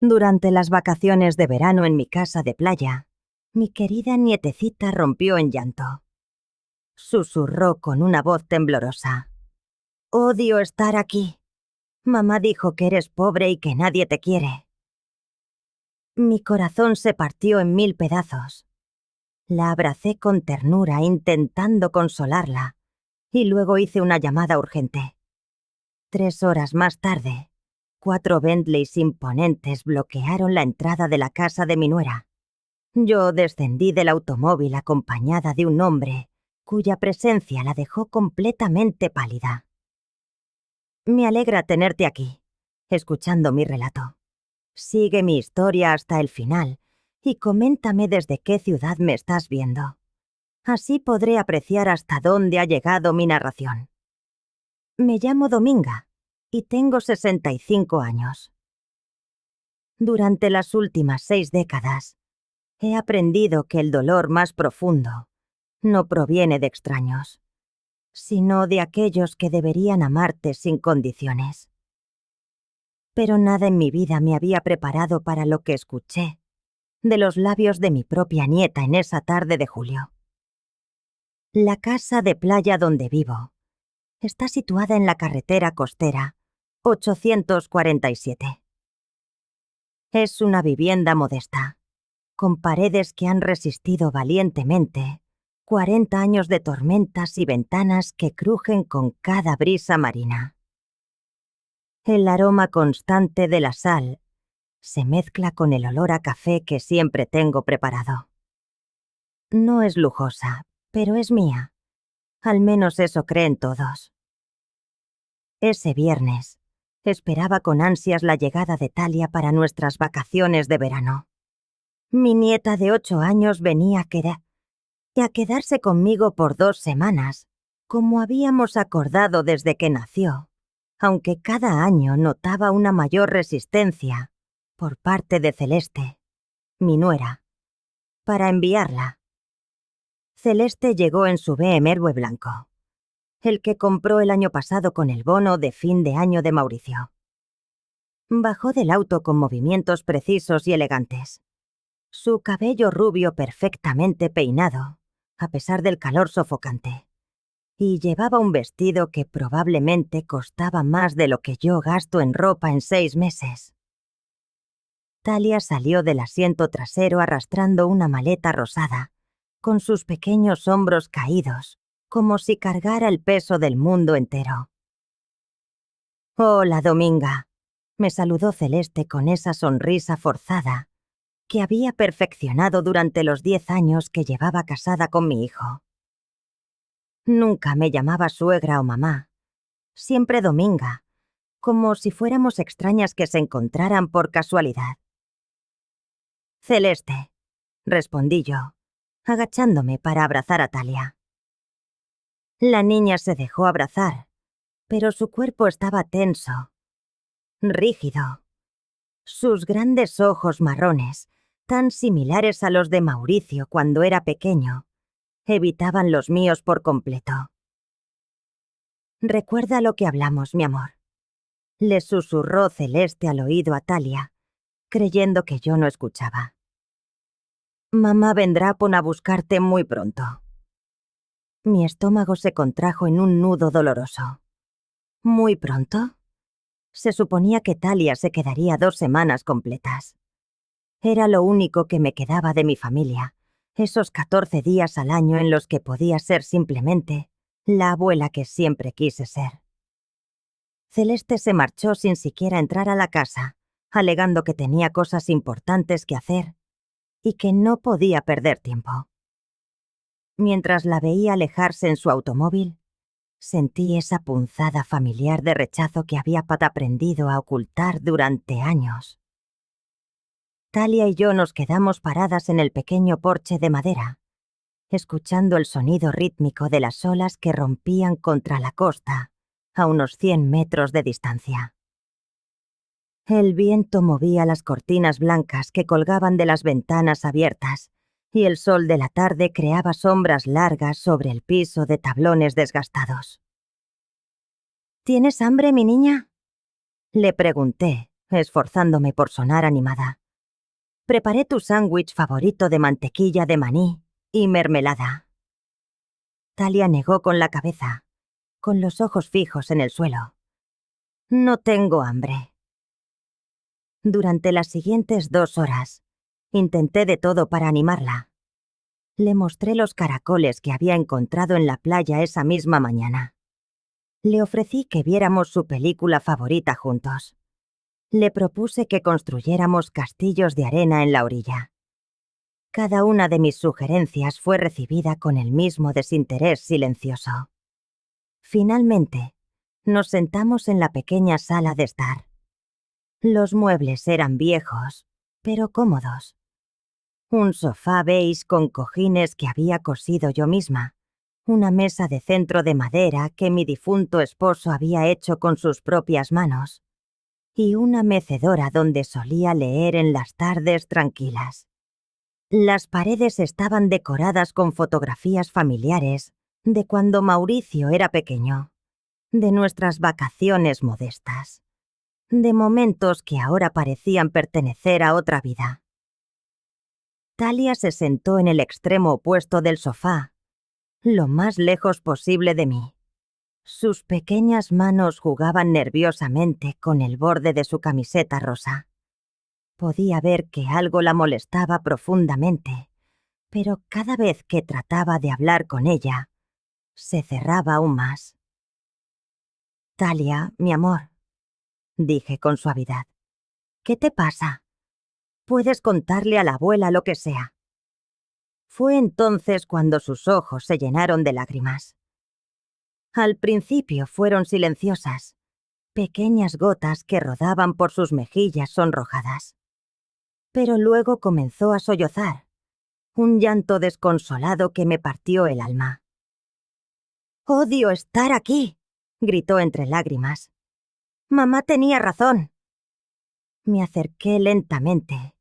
Durante las vacaciones de verano en mi casa de playa, mi querida nietecita rompió en llanto. Susurró con una voz temblorosa. «Odio estar aquí. Mamá dijo que eres pobre y que nadie te quiere». Mi corazón se partió en 1000 pedazos. La abracé con ternura, intentando consolarla, y luego hice una llamada urgente. 3 horas más tarde, 4 Bentleys imponentes bloquearon la entrada de la casa de mi nuera. Yo descendí del automóvil acompañada de un hombre cuya presencia la dejó completamente pálida. «Me alegra tenerte aquí, escuchando mi relato. Sigue mi historia hasta el final y coméntame desde qué ciudad me estás viendo. Así podré apreciar hasta dónde ha llegado mi narración. Me llamo Dominga y tengo 65 años. Durante las últimas 6 décadas, he aprendido que el dolor más profundo no proviene de extraños, sino de aquellos que deberían amarte sin condiciones. Pero nada en mi vida me había preparado para lo que escuché de los labios de mi propia nieta en esa tarde de julio. La casa de playa donde vivo está situada en la carretera costera 847. Es una vivienda modesta, con paredes que han resistido valientemente 40 años de tormentas y ventanas que crujen con cada brisa marina. El aroma constante de la sal se mezcla con el olor a café que siempre tengo preparado. No es lujosa, pero es mía. Al menos eso creen todos. Ese viernes, esperaba con ansias la llegada de Talia para nuestras vacaciones de verano. Mi nieta de 8 años venía a quedarse conmigo por 2 semanas, como habíamos acordado desde que nació, aunque cada año notaba una mayor resistencia por parte de Celeste, mi nuera, para enviarla. Celeste llegó en su BMW blanco, el que compró el año pasado con el bono de fin de año de Mauricio. Bajó del auto con movimientos precisos y elegantes. Su cabello rubio perfectamente peinado, a pesar del calor sofocante. Y llevaba un vestido que probablemente costaba más de lo que yo gasto en ropa en 6 meses. Talia salió del asiento trasero arrastrando una maleta rosada, con sus pequeños hombros caídos, como si cargara el peso del mundo entero. «Hola, Dominga», me saludó Celeste con esa sonrisa forzada que había perfeccionado durante los 10 años que llevaba casada con mi hijo. Nunca me llamaba suegra o mamá, siempre Dominga, como si fuéramos extrañas que se encontraran por casualidad. «Celeste», respondí yo, agachándome para abrazar a Talia. La niña se dejó abrazar, pero su cuerpo estaba tenso, rígido. Sus grandes ojos marrones, tan similares a los de Mauricio cuando era pequeño, evitaban los míos por completo. «Recuerda lo que hablamos, mi amor», le susurró Celeste al oído a Talia, creyendo que yo no escuchaba. «Mamá vendrá a buscarte muy pronto». Mi estómago se contrajo en un nudo doloroso. ¿Muy pronto? Se suponía que Talia se quedaría 2 semanas completas. Era lo único que me quedaba de mi familia, esos 14 días al año en los que podía ser simplemente la abuela que siempre quise ser. Celeste se marchó sin siquiera entrar a la casa, alegando que tenía cosas importantes que hacer y que no podía perder tiempo. Mientras la veía alejarse en su automóvil, sentí esa punzada familiar de rechazo que había aprendido a ocultar durante años. Talia y yo nos quedamos paradas en el pequeño porche de madera, escuchando el sonido rítmico de las olas que rompían contra la costa a unos 100 metros de distancia. El viento movía las cortinas blancas que colgaban de las ventanas abiertas, y el sol de la tarde creaba sombras largas sobre el piso de tablones desgastados. «¿Tienes hambre, mi niña?», le pregunté, esforzándome por sonar animada. Preparé tu sándwich favorito de mantequilla de maní y mermelada. Talia negó con la cabeza, con los ojos fijos en el suelo. No tengo hambre. Durante las siguientes 2 horas, intenté de todo para animarla. Le mostré los caracoles que había encontrado en la playa esa misma mañana. Le ofrecí que viéramos su película favorita juntos. Le propuse que construyéramos castillos de arena en la orilla. Cada una de mis sugerencias fue recibida con el mismo desinterés silencioso. Finalmente, nos sentamos en la pequeña sala de estar. Los muebles eran viejos, pero cómodos. Un sofá beige con cojines que había cosido yo misma, una mesa de centro de madera que mi difunto esposo había hecho con sus propias manos, y una mecedora donde solía leer en las tardes tranquilas. Las paredes estaban decoradas con fotografías familiares de cuando Mauricio era pequeño, de nuestras vacaciones modestas, de momentos que ahora parecían pertenecer a otra vida. Talia se sentó en el extremo opuesto del sofá, lo más lejos posible de mí. Sus pequeñas manos jugaban nerviosamente con el borde de su camiseta rosa. Podía ver que algo la molestaba profundamente, pero cada vez que trataba de hablar con ella, se cerraba aún más. Talia, mi amor, dije con suavidad, ¿qué te pasa? Puedes contarle a la abuela lo que sea. Fue entonces cuando sus ojos se llenaron de lágrimas. Al principio fueron silenciosas, pequeñas gotas que rodaban por sus mejillas sonrojadas. Pero luego comenzó a sollozar, un llanto desconsolado que me partió el alma. «¡Odio estar aquí!», gritó entre lágrimas. «Mamá tenía razón». Me acerqué lentamente,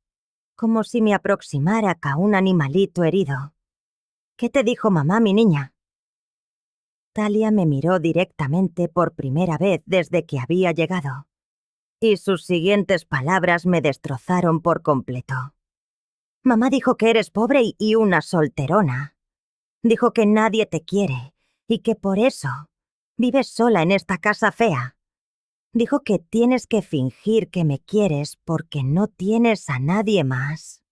como si me aproximara a un animalito herido. «¿Qué te dijo mamá, mi niña?». Talia me miró directamente por primera vez desde que había llegado, y sus siguientes palabras me destrozaron por completo. «Mamá dijo que eres pobre y una solterona. Dijo que nadie te quiere y que por eso vives sola en esta casa fea. Dijo que tienes que fingir que me quieres porque no tienes a nadie más».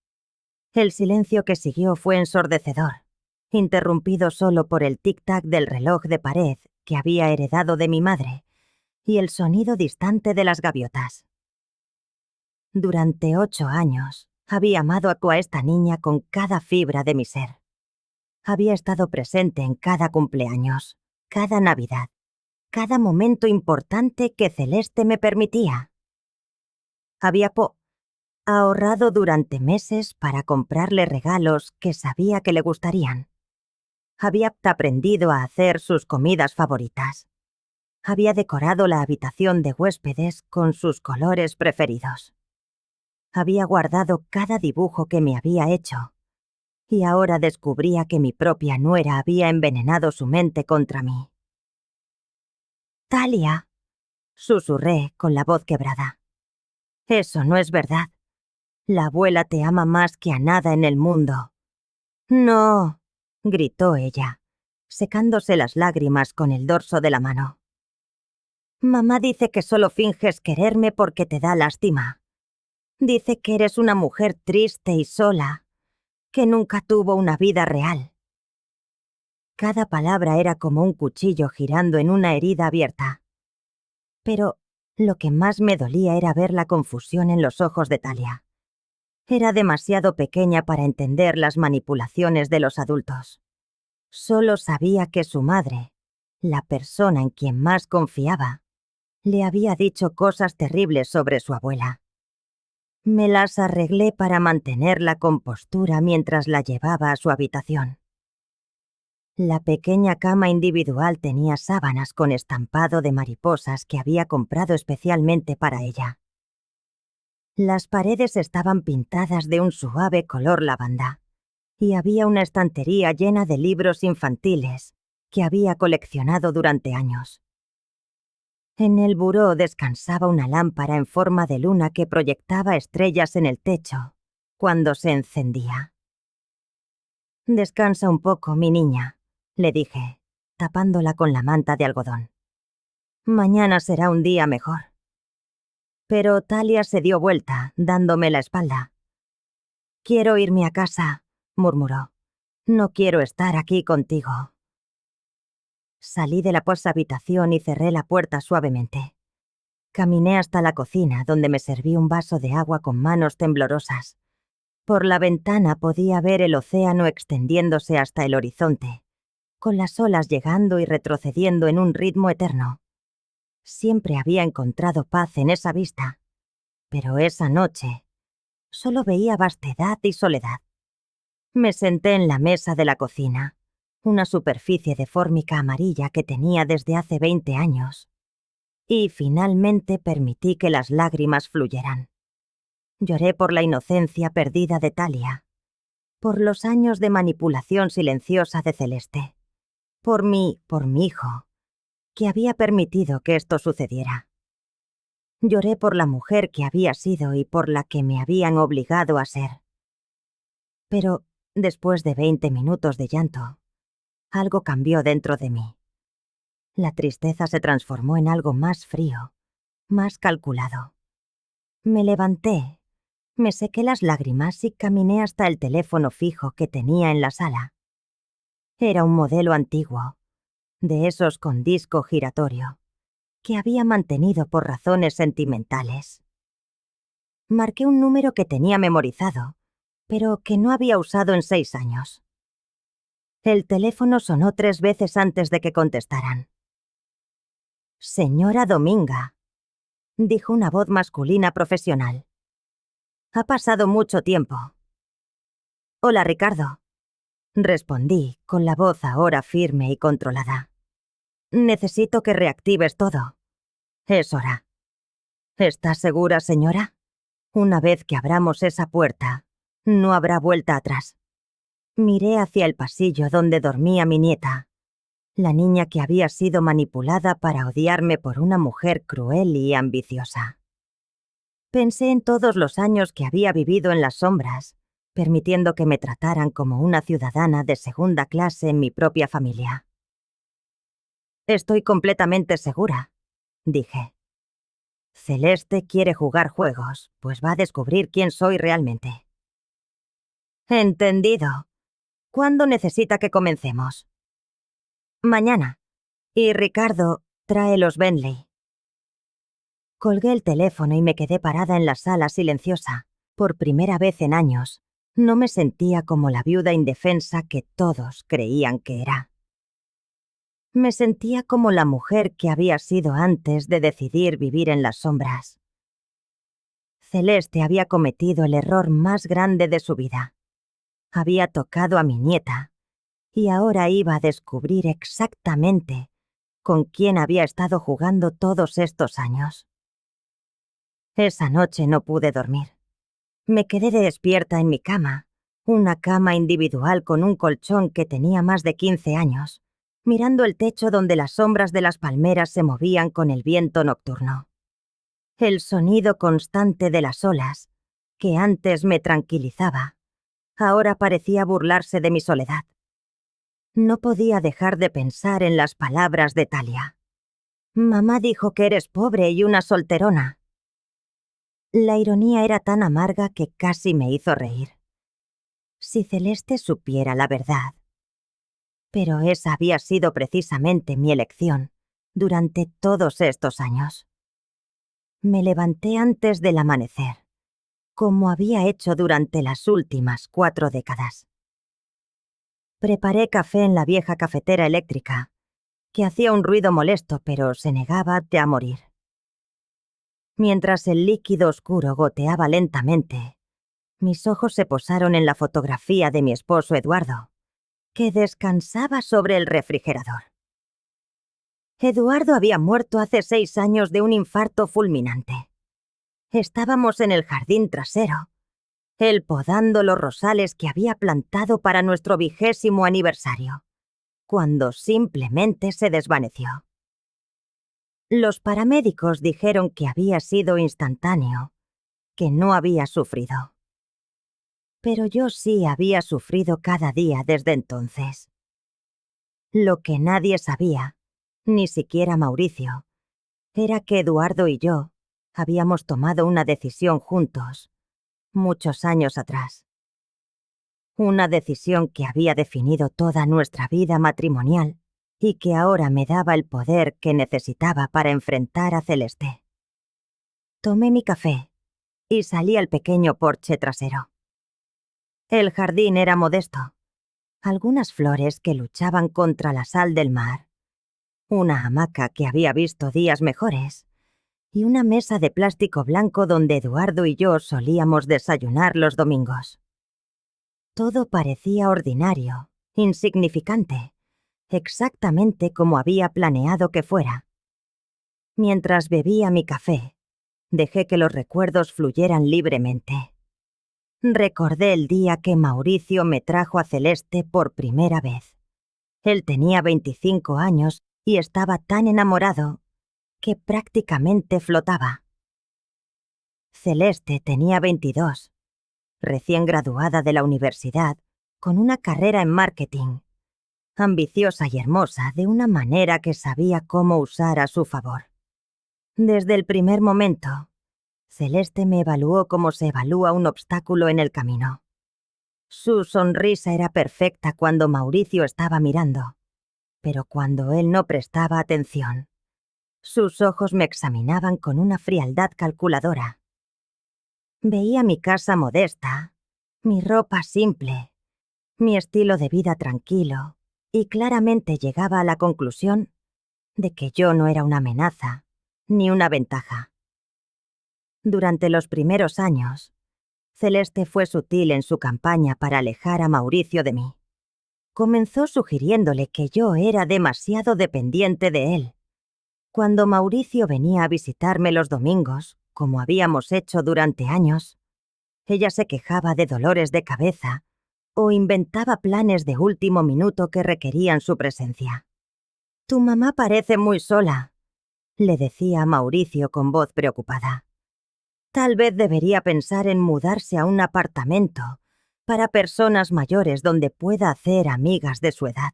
El silencio que siguió fue ensordecedor, interrumpido solo por el tic-tac del reloj de pared que había heredado de mi madre y el sonido distante de las gaviotas. Durante 8 años había amado a esta niña con cada fibra de mi ser. Había estado presente en cada cumpleaños, cada Navidad, cada momento importante que Celeste me permitía. Había ahorrado durante meses para comprarle regalos que sabía que le gustarían. Había aprendido a hacer sus comidas favoritas. Había decorado la habitación de huéspedes con sus colores preferidos. Había guardado cada dibujo que me había hecho. Y ahora descubría que mi propia nuera había envenenado su mente contra mí. «Talia», susurré con la voz quebrada. «Eso no es verdad. La abuela te ama más que a nada en el mundo». «No», gritó ella, secándose las lágrimas con el dorso de la mano. «Mamá dice que solo finges quererme porque te da lástima. Dice que eres una mujer triste y sola, que nunca tuvo una vida real». Cada palabra era como un cuchillo girando en una herida abierta. Pero lo que más me dolía era ver la confusión en los ojos de Talia. Era demasiado pequeña para entender las manipulaciones de los adultos. Solo sabía que su madre, la persona en quien más confiaba, le había dicho cosas terribles sobre su abuela. Me las arreglé para mantener la compostura mientras la llevaba a su habitación. La pequeña cama individual tenía sábanas con estampado de mariposas que había comprado especialmente para ella. Las paredes estaban pintadas de un suave color lavanda, y había una estantería llena de libros infantiles que había coleccionado durante años. En el buró descansaba una lámpara en forma de luna que proyectaba estrellas en el techo cuando se encendía. «Descansa un poco, mi niña», le dije, tapándola con la manta de algodón. «Mañana será un día mejor». Pero Talia se dio vuelta, dándome la espalda. «Quiero irme a casa», murmuró. «No quiero estar aquí contigo». Salí de la habitación y cerré la puerta suavemente. Caminé hasta la cocina, donde me serví un vaso de agua con manos temblorosas. Por la ventana podía ver el océano extendiéndose hasta el horizonte, con las olas llegando y retrocediendo en un ritmo eterno. Siempre había encontrado paz en esa vista, pero esa noche solo veía vastedad y soledad. Me senté en la mesa de la cocina, una superficie de fórmica amarilla que tenía desde hace 20 años, y finalmente permití que las lágrimas fluyeran. Lloré por la inocencia perdida de Talia, por los años de manipulación silenciosa de Celeste, por mi hijo, que había permitido que esto sucediera. Lloré por la mujer que había sido y por la que me habían obligado a ser. Pero, después de 20 minutos de llanto, algo cambió dentro de mí. La tristeza se transformó en algo más frío, más calculado. Me levanté, me sequé las lágrimas y caminé hasta el teléfono fijo que tenía en la sala. Era un modelo antiguo, de esos con disco giratorio, que había mantenido por razones sentimentales. Marqué un número que tenía memorizado, pero que no había usado en 6 años. El teléfono sonó 3 veces antes de que contestaran. «Señora Dominga», dijo una voz masculina profesional. «Ha pasado mucho tiempo». «Hola, Ricardo», respondí, con la voz ahora firme y controlada. «Necesito que reactives todo. Es hora». «¿Está segura, señora? Una vez que abramos esa puerta, no habrá vuelta atrás». Miré hacia el pasillo donde dormía mi nieta, la niña que había sido manipulada para odiarme por una mujer cruel y ambiciosa. Pensé en todos los años que había vivido en las sombras, permitiendo que me trataran como una ciudadana de segunda clase en mi propia familia. «Estoy completamente segura», dije. «Celeste quiere jugar juegos, pues va a descubrir quién soy realmente». «Entendido. ¿Cuándo necesita que comencemos?» «Mañana. Y Ricardo, trae los Bentley». Colgué el teléfono y me quedé parada en la sala silenciosa. Por primera vez en años, no me sentía como la viuda indefensa que todos creían que era. Me sentía como la mujer que había sido antes de decidir vivir en las sombras. Celeste había cometido el error más grande de su vida. Había tocado a mi nieta, y ahora iba a descubrir exactamente con quién había estado jugando todos estos años. Esa noche no pude dormir. Me quedé despierta en mi cama, una cama individual con un colchón que tenía más de 15 años, mirando el techo donde las sombras de las palmeras se movían con el viento nocturno. El sonido constante de las olas, que antes me tranquilizaba, ahora parecía burlarse de mi soledad. No podía dejar de pensar en las palabras de Talia. «Mamá dijo que eres pobre y una solterona». La ironía era tan amarga que casi me hizo reír. Si Celeste supiera la verdad. Pero esa había sido precisamente mi elección durante todos estos años. Me levanté antes del amanecer, como había hecho durante las últimas 4 décadas. Preparé café en la vieja cafetera eléctrica, que hacía un ruido molesto pero se negaba a morir. Mientras el líquido oscuro goteaba lentamente, mis ojos se posaron en la fotografía de mi esposo Eduardo, que descansaba sobre el refrigerador. Eduardo había muerto hace 6 años de un infarto fulminante. Estábamos en el jardín trasero, él podando los rosales que había plantado para nuestro 20º aniversario, cuando simplemente se desvaneció. Los paramédicos dijeron que había sido instantáneo, que no había sufrido. Pero yo sí había sufrido cada día desde entonces. Lo que nadie sabía, ni siquiera Mauricio, era que Eduardo y yo habíamos tomado una decisión juntos, muchos años atrás. Una decisión que había definido toda nuestra vida matrimonial y que ahora me daba el poder que necesitaba para enfrentar a Celeste. Tomé mi café y salí al pequeño porche trasero. El jardín era modesto. Algunas flores que luchaban contra la sal del mar, una hamaca que había visto días mejores y una mesa de plástico blanco donde Eduardo y yo solíamos desayunar los domingos. Todo parecía ordinario, insignificante, exactamente como había planeado que fuera. Mientras bebía mi café, dejé que los recuerdos fluyeran libremente. Recordé el día que Mauricio me trajo a Celeste por primera vez. Él tenía 25 años y estaba tan enamorado que prácticamente flotaba. Celeste tenía 22, recién graduada de la universidad, con una carrera en marketing, ambiciosa y hermosa de una manera que sabía cómo usar a su favor. Desde el primer momento, Celeste me evaluó como se evalúa un obstáculo en el camino. Su sonrisa era perfecta cuando Mauricio estaba mirando, pero cuando él no prestaba atención, sus ojos me examinaban con una frialdad calculadora. Veía mi casa modesta, mi ropa simple, mi estilo de vida tranquilo, y claramente llegaba a la conclusión de que yo no era una amenaza, ni una ventaja. Durante los primeros años, Celeste fue sutil en su campaña para alejar a Mauricio de mí. Comenzó sugiriéndole que yo era demasiado dependiente de él. Cuando Mauricio venía a visitarme los domingos, como habíamos hecho durante años, ella se quejaba de dolores de cabeza o inventaba planes de último minuto que requerían su presencia. «Tu mamá parece muy sola», le decía a Mauricio con voz preocupada. «Tal vez debería pensar en mudarse a un apartamento para personas mayores donde pueda hacer amigas de su edad».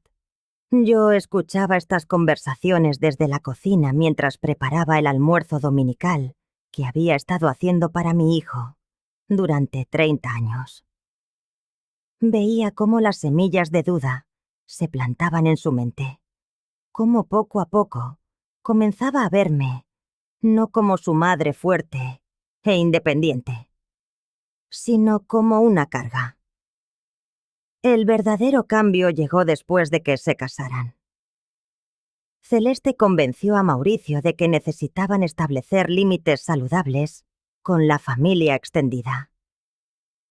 Yo escuchaba estas conversaciones desde la cocina mientras preparaba el almuerzo dominical que había estado haciendo para mi hijo durante 30 años. Veía cómo las semillas de duda se plantaban en su mente, cómo poco a poco comenzaba a verme no como su madre fuerte e independiente, sino como una carga. El verdadero cambio llegó después de que se casaran. Celeste convenció a Mauricio de que necesitaban establecer límites saludables con la familia extendida.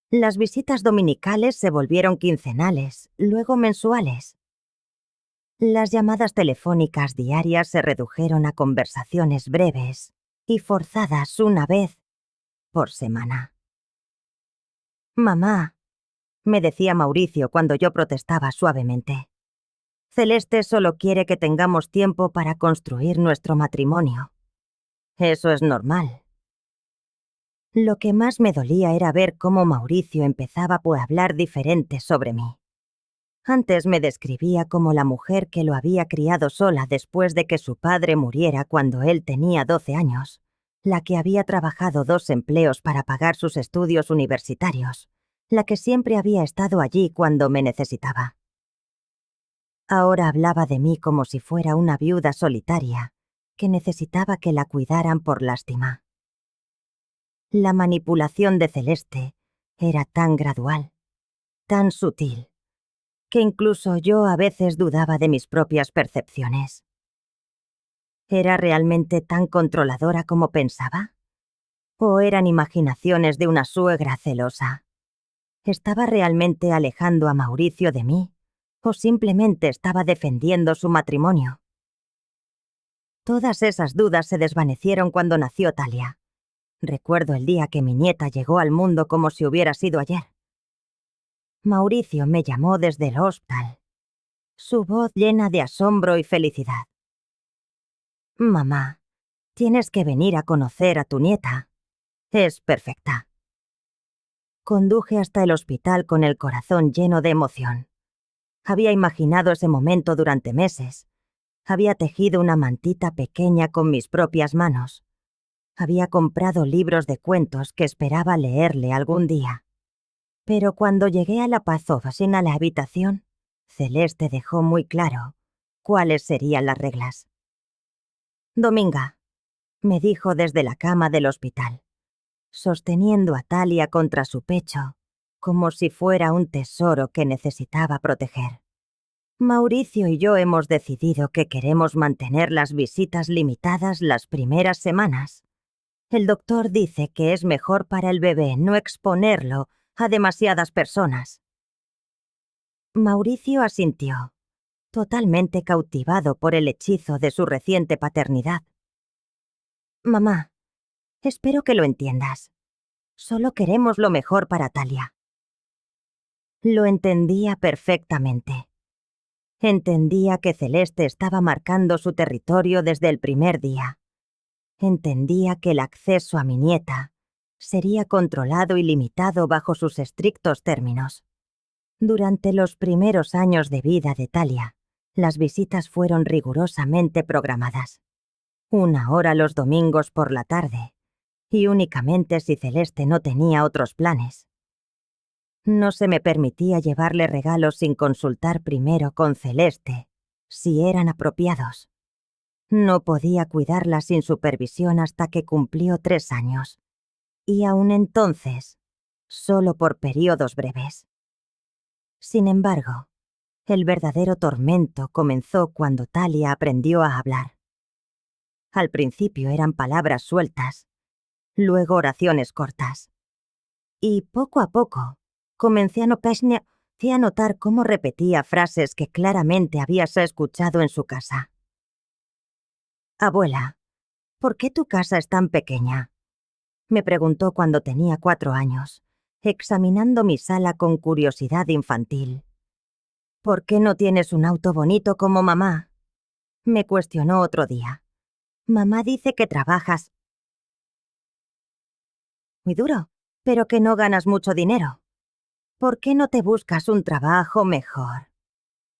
Las visitas dominicales se volvieron quincenales, luego mensuales. Las llamadas telefónicas diarias se redujeron a conversaciones breves y forzadas una vez por semana. «Mamá», me decía Mauricio cuando yo protestaba suavemente, «Celeste solo quiere que tengamos tiempo para construir nuestro matrimonio. Eso es normal». Lo que más me dolía era ver cómo Mauricio empezaba por hablar diferente sobre mí. Antes me describía como la mujer que lo había criado sola después de que su padre muriera cuando él tenía 12 años, la que había trabajado 2 empleos para pagar sus estudios universitarios, la que siempre había estado allí cuando me necesitaba. Ahora hablaba de mí como si fuera una viuda solitaria, que necesitaba que la cuidaran por lástima. La manipulación de Celeste era tan gradual, tan sutil, que incluso yo a veces dudaba de mis propias percepciones. ¿Era realmente tan controladora como pensaba? ¿O eran imaginaciones de una suegra celosa? ¿Estaba realmente alejando a Mauricio de mí? ¿O simplemente estaba defendiendo su matrimonio? Todas esas dudas se desvanecieron cuando nació Talia. Recuerdo el día que mi nieta llegó al mundo como si hubiera sido ayer. Mauricio me llamó desde el hospital, su voz llena de asombro y felicidad. «Mamá, Tienes que venir a conocer a tu nieta. Es perfecta. Conduje hasta el hospital con el corazón lleno de emoción. Había imaginado ese momento durante meses. Había tejido una mantita pequeña con mis propias manos. Había comprado libros de cuentos que esperaba leerle algún día. Pero cuando llegué a la Pazofasina, a la habitación, Celeste dejó muy claro cuáles serían las reglas. Dominga, me dijo desde la cama del hospital, sosteniendo a Talia contra su pecho, como si fuera un tesoro que necesitaba proteger. Mauricio y yo hemos decidido que queremos mantener las visitas limitadas las primeras semanas. El doctor dice que es mejor para el bebé no exponerlo a demasiadas personas. Mauricio asintió, totalmente cautivado por el hechizo de su reciente paternidad. Mamá, espero que lo entiendas. Solo queremos lo mejor para Talia. Lo entendía perfectamente. Entendía que Celeste estaba marcando su territorio desde el primer día. Entendía que el acceso a mi nieta sería controlado y limitado bajo sus estrictos términos. Durante los primeros años de vida de Talia, las visitas fueron rigurosamente programadas. 1 hora los domingos por la tarde, y únicamente si Celeste no tenía otros planes. No se me permitía llevarle regalos sin consultar primero con Celeste si eran apropiados. No podía cuidarla sin supervisión hasta que cumplió 3 años. Y aún entonces, solo por periodos breves. Sin embargo, el verdadero tormento comenzó cuando Talia aprendió a hablar. Al principio eran palabras sueltas, luego oraciones cortas. Y poco a poco, comencé a notar cómo repetía frases que claramente habías escuchado en su casa. Abuela, ¿por qué tu casa es tan pequeña? Me preguntó cuando tenía 4 años, examinando mi sala con curiosidad infantil. ¿Por qué no tienes un auto bonito como mamá? Me cuestionó otro día. Mamá dice que trabajas muy duro, pero que no ganas mucho dinero. ¿Por qué no te buscas un trabajo mejor?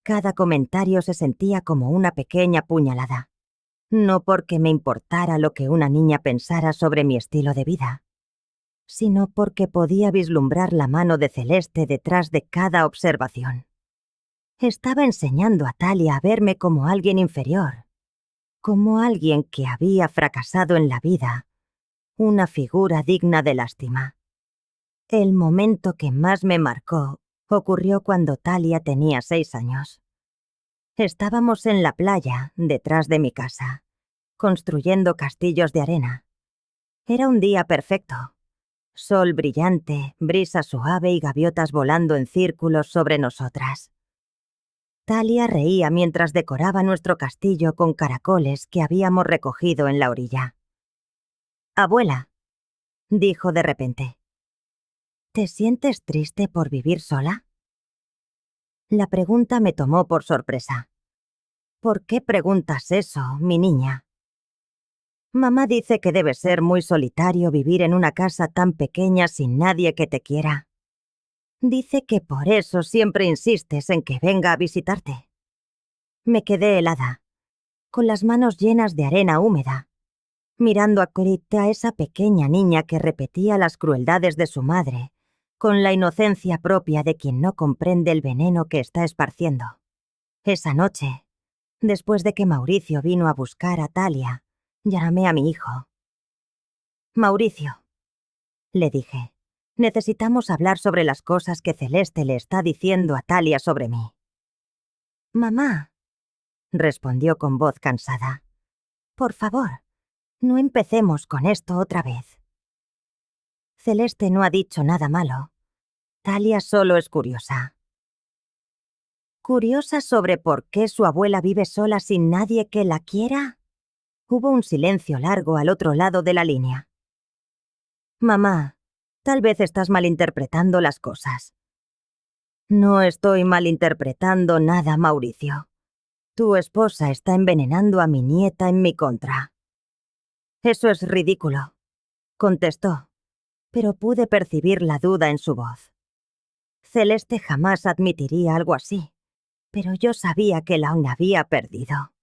Cada comentario se sentía como una pequeña puñalada. No porque me importara lo que una niña pensara sobre mi estilo de vida, sino porque podía vislumbrar la mano de Celeste detrás de cada observación. Estaba enseñando a Talia a verme como alguien inferior, como alguien que había fracasado en la vida, una figura digna de lástima. El momento que más me marcó ocurrió cuando Talia tenía 6 años. Estábamos en la playa, detrás de mi casa, construyendo castillos de arena. Era un día perfecto. Sol brillante, brisa suave y gaviotas volando en círculos sobre nosotras. Talia reía mientras decoraba nuestro castillo con caracoles que habíamos recogido en la orilla. «Abuela», dijo de repente, «¿te sientes triste por vivir sola?» La pregunta me tomó por sorpresa. «¿Por qué preguntas eso, mi niña?» «Mamá dice que debe ser muy solitario vivir en una casa tan pequeña sin nadie que te quiera. Dice que por eso siempre insistes en que venga a visitarte». Me quedé helada, con las manos llenas de arena húmeda, mirando a Corita, esa pequeña niña que repetía las crueldades de su madre, con la inocencia propia de quien no comprende el veneno que está esparciendo. Esa noche, después de que Mauricio vino a buscar a Talia, llamé a mi hijo. «Mauricio», le dije, «necesitamos hablar sobre las cosas que Celeste le está diciendo a Talia sobre mí». «Mamá», respondió con voz cansada, «por favor, no empecemos con esto otra vez. Celeste no ha dicho nada malo. Talia solo es curiosa. ¿Curiosa sobre por qué su abuela vive sola sin nadie que la quiera?» Hubo un silencio largo al otro lado de la línea. «Mamá, tal vez estás malinterpretando las cosas». «No estoy malinterpretando nada, Mauricio. Tu esposa está envenenando a mi nieta en mi contra». Eso es ridículo, contestó, pero pude percibir la duda en su voz. Celeste jamás admitiría algo así, pero yo sabía que la había perdido.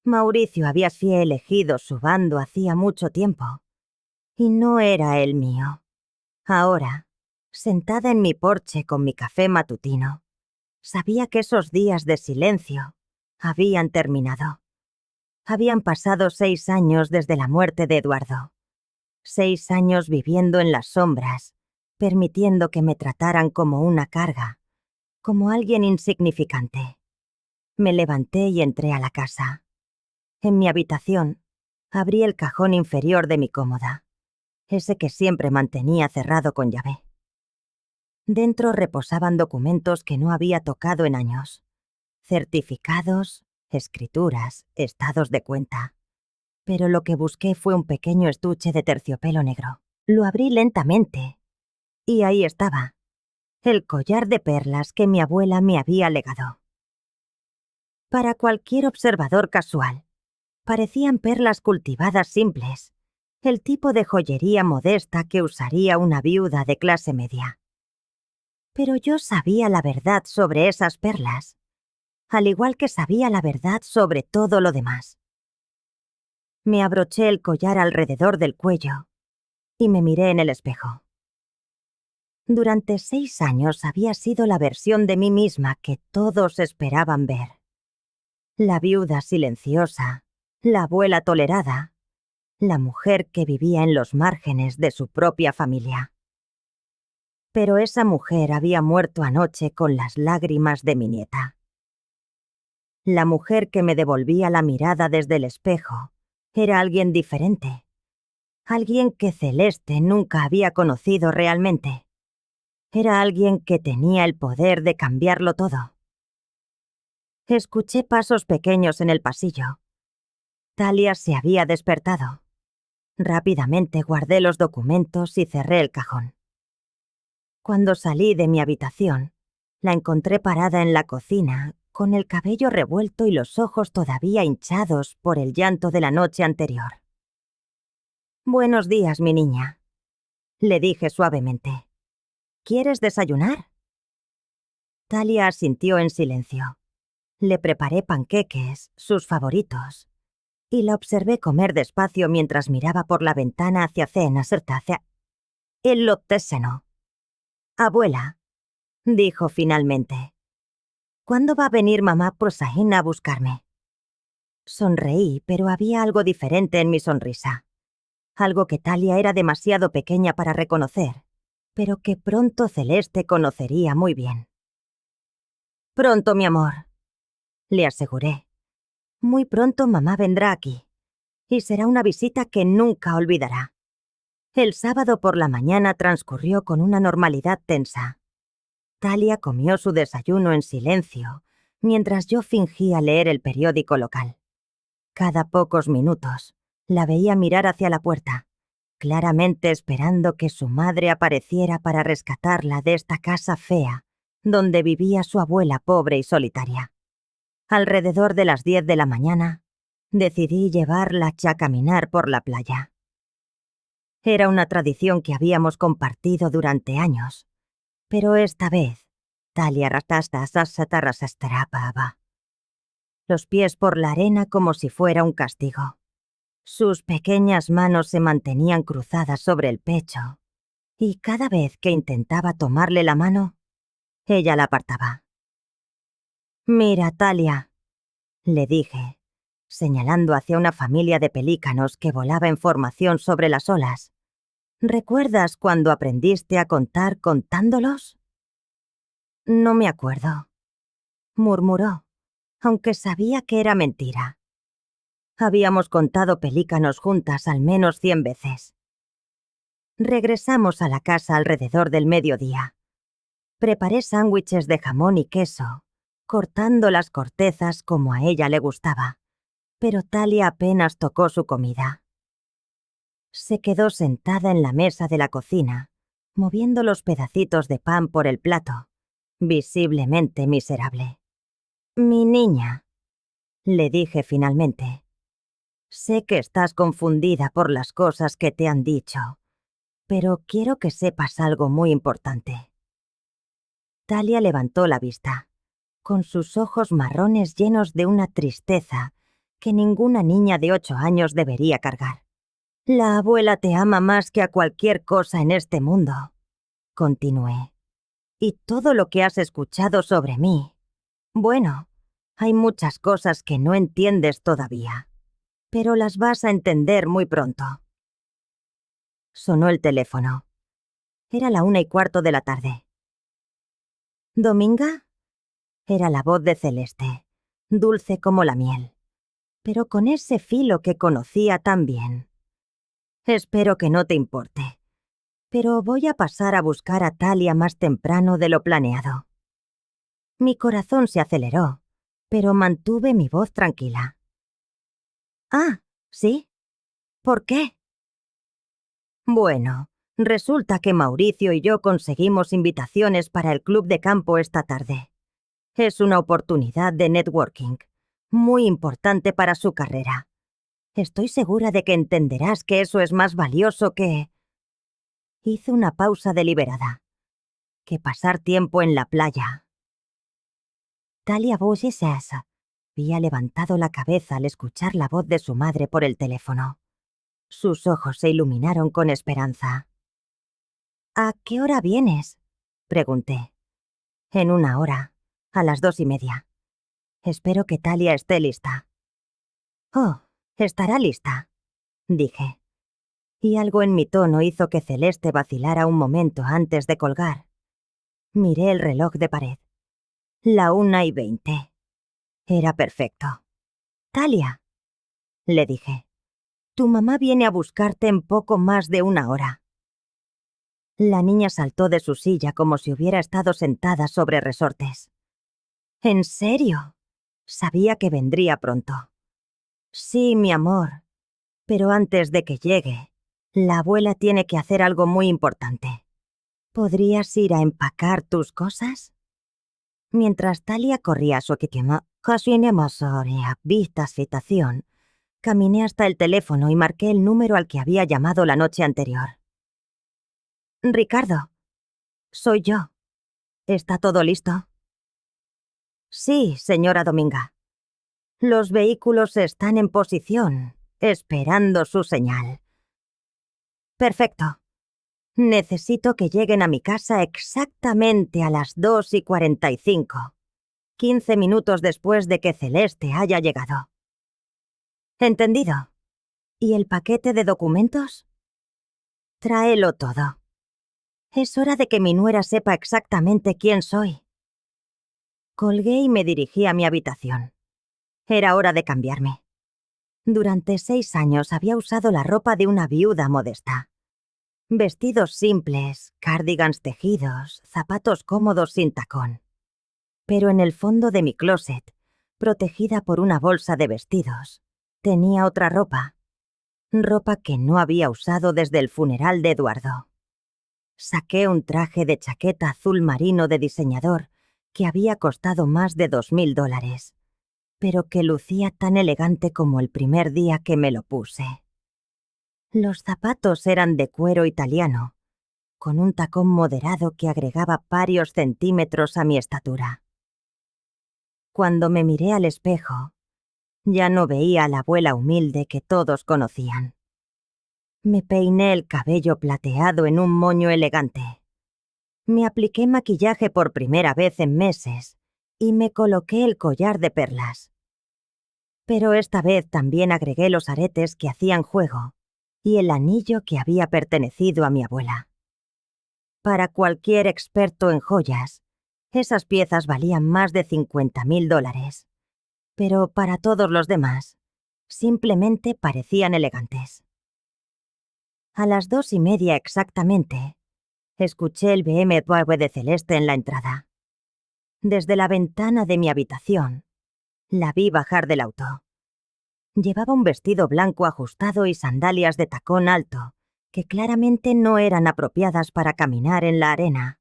Mauricio había elegido su bando hacía mucho tiempo, y no era el mío. Ahora, sentada en mi porche con mi café matutino, sabía que esos días de silencio habían terminado. Habían pasado 6 años desde la muerte de Eduardo. 6 años viviendo en las sombras, permitiendo que me trataran como una carga, como alguien insignificante. Me levanté y entré a la casa. En mi habitación, abrí el cajón inferior de mi cómoda, ese que siempre mantenía cerrado con llave. Dentro reposaban documentos que no había tocado en años. Certificados, escrituras, estados de cuenta. Pero lo que busqué fue un pequeño estuche de terciopelo negro. Lo abrí lentamente. Y ahí estaba, el collar de perlas que mi abuela me había legado. Para cualquier observador casual, parecían perlas cultivadas simples, el tipo de joyería modesta que usaría una viuda de clase media. Pero yo sabía la verdad sobre esas perlas, al igual que sabía la verdad sobre todo lo demás. Me abroché el collar alrededor del cuello y me miré en el espejo. Durante 6 años había sido la versión de mí misma que todos esperaban ver. La viuda silenciosa, la abuela tolerada, la mujer que vivía en los márgenes de su propia familia. Pero esa mujer había muerto anoche con las lágrimas de mi nieta. La mujer que me devolvía la mirada desde el espejo era alguien diferente. Alguien que Celeste nunca había conocido realmente. Era alguien que tenía el poder de cambiarlo todo. Escuché pasos pequeños en el pasillo. Talia se había despertado. Rápidamente guardé los documentos y cerré el cajón. Cuando salí de mi habitación, la encontré parada en la cocina, con el cabello revuelto y los ojos todavía hinchados por el llanto de la noche anterior. «Buenos días, mi niña», le dije suavemente. «¿Quieres desayunar?» Talia asintió en silencio. Le preparé panqueques, sus favoritos, y la observé comer despacio mientras miraba por la ventana hacia hacia el lotteseno. «Abuela», dijo finalmente, «¿cuándo va a venir mamá Prosaína a buscarme?» Sonreí, pero había algo diferente en mi sonrisa. Algo que Talia era demasiado pequeña para reconocer, pero que pronto Celeste conocería muy bien. «Pronto, mi amor», le aseguré. «Muy pronto mamá vendrá aquí, y será una visita que nunca olvidará». El sábado por la mañana transcurrió con una normalidad tensa. Talia comió su desayuno en silencio, mientras yo fingía leer el periódico local. Cada pocos minutos, la veía mirar hacia la puerta, claramente esperando que su madre apareciera para rescatarla de esta casa fea, donde vivía su abuela pobre y solitaria. Alrededor de las 10 de la mañana, decidí llevarla a caminar por la playa. Era una tradición que habíamos compartido durante años, pero esta vez, Talia ratastasassatarrasasterapaba. Los pies por la arena como si fuera un castigo. Sus pequeñas manos se mantenían cruzadas sobre el pecho, y cada vez que intentaba tomarle la mano, ella la apartaba. «Mira, Talia», le dije, señalando hacia una familia de pelícanos que volaba en formación sobre las olas. «¿Recuerdas cuando aprendiste a contar contándolos?» «No me acuerdo», murmuró, aunque sabía que era mentira. Habíamos contado pelícanos juntas al menos 100 veces. Regresamos a la casa alrededor del mediodía. Preparé sándwiches de jamón y queso, cortando las cortezas como a ella le gustaba, pero Talia apenas tocó su comida. Se quedó sentada en la mesa de la cocina, moviendo los pedacitos de pan por el plato, visiblemente miserable. «Mi niña», le dije finalmente. Sé que estás confundida por las cosas que te han dicho, pero quiero que sepas algo muy importante. Talia levantó la vista, con sus ojos marrones llenos de una tristeza que ninguna niña de 8 años debería cargar. La abuela te ama más que a cualquier cosa en este mundo, continué. Y todo lo que has escuchado sobre mí, bueno, hay muchas cosas que no entiendes todavía, pero las vas a entender muy pronto. Sonó el teléfono. Era la 1:15 de la tarde. ¿Dominga? Era la voz de Celeste, dulce como la miel, pero con ese filo que conocía tan bien. Espero que no te importe, pero voy a pasar a buscar a Talia más temprano de lo planeado. Mi corazón se aceleró, pero mantuve mi voz tranquila. Ah, ¿sí? ¿Por qué? Bueno, resulta que Mauricio y yo conseguimos invitaciones para el club de campo esta tarde. Es una oportunidad de networking, muy importante para su carrera. Estoy segura de que entenderás que eso es más valioso que... Hice una pausa deliberada. Que pasar tiempo en la playa. Talia Boyes había levantado la cabeza al escuchar la voz de su madre por el teléfono. Sus ojos se iluminaron con esperanza. ¿A qué hora vienes? Pregunté. En 1 hora, a las 2:30. Espero que Talia esté lista. Oh, estará lista, dije. Y algo en mi tono hizo que Celeste vacilara un momento antes de colgar. Miré el reloj de pared. La 1:20. Era perfecto. Talia, le dije, tu mamá viene a buscarte en poco más de 1 hora. La niña saltó de su silla como si hubiera estado sentada sobre resortes. ¿En serio? Sabía que vendría pronto. Sí, mi amor, pero antes de que llegue, la abuela tiene que hacer algo muy importante. ¿Podrías ir a empacar tus cosas? Mientras Talia corría a su equiquema, vista citación, caminé hasta el teléfono y marqué el número al que había llamado la noche anterior. Ricardo, soy yo. ¿Está todo listo? Sí, señora Dominga. Los vehículos están en posición, esperando su señal. Perfecto. Necesito que lleguen a mi casa exactamente a las 2:45, 15 minutos después de que Celeste haya llegado. ¿Entendido? ¿Y el paquete de documentos? Tráelo todo. Es hora de que mi nuera sepa exactamente quién soy. Colgué y me dirigí a mi habitación. Era hora de cambiarme. Durante 6 años había usado la ropa de una viuda modesta. Vestidos simples, cardigans tejidos, zapatos cómodos sin tacón. Pero en el fondo de mi closet, protegida por una bolsa de vestidos, tenía otra ropa. Ropa que no había usado desde el funeral de Eduardo. Saqué un traje de chaqueta azul marino de diseñador que había costado más de $2,000, pero que lucía tan elegante como el primer día que me lo puse. Los zapatos eran de cuero italiano, con un tacón moderado que agregaba varios centímetros a mi estatura. Cuando me miré al espejo, ya no veía a la abuela humilde que todos conocían. Me peiné el cabello plateado en un moño elegante. Me apliqué maquillaje por primera vez en meses y me coloqué el collar de perlas. Pero esta vez también agregué los aretes que hacían juego y el anillo que había pertenecido a mi abuela. Para cualquier experto en joyas, esas piezas valían más de $50,000, pero para todos los demás, simplemente parecían elegantes. A las 2:30 exactamente, escuché el BMW de Celeste en la entrada. Desde la ventana de mi habitación, la vi bajar del auto. Llevaba un vestido blanco ajustado y sandalias de tacón alto, que claramente no eran apropiadas para caminar en la arena.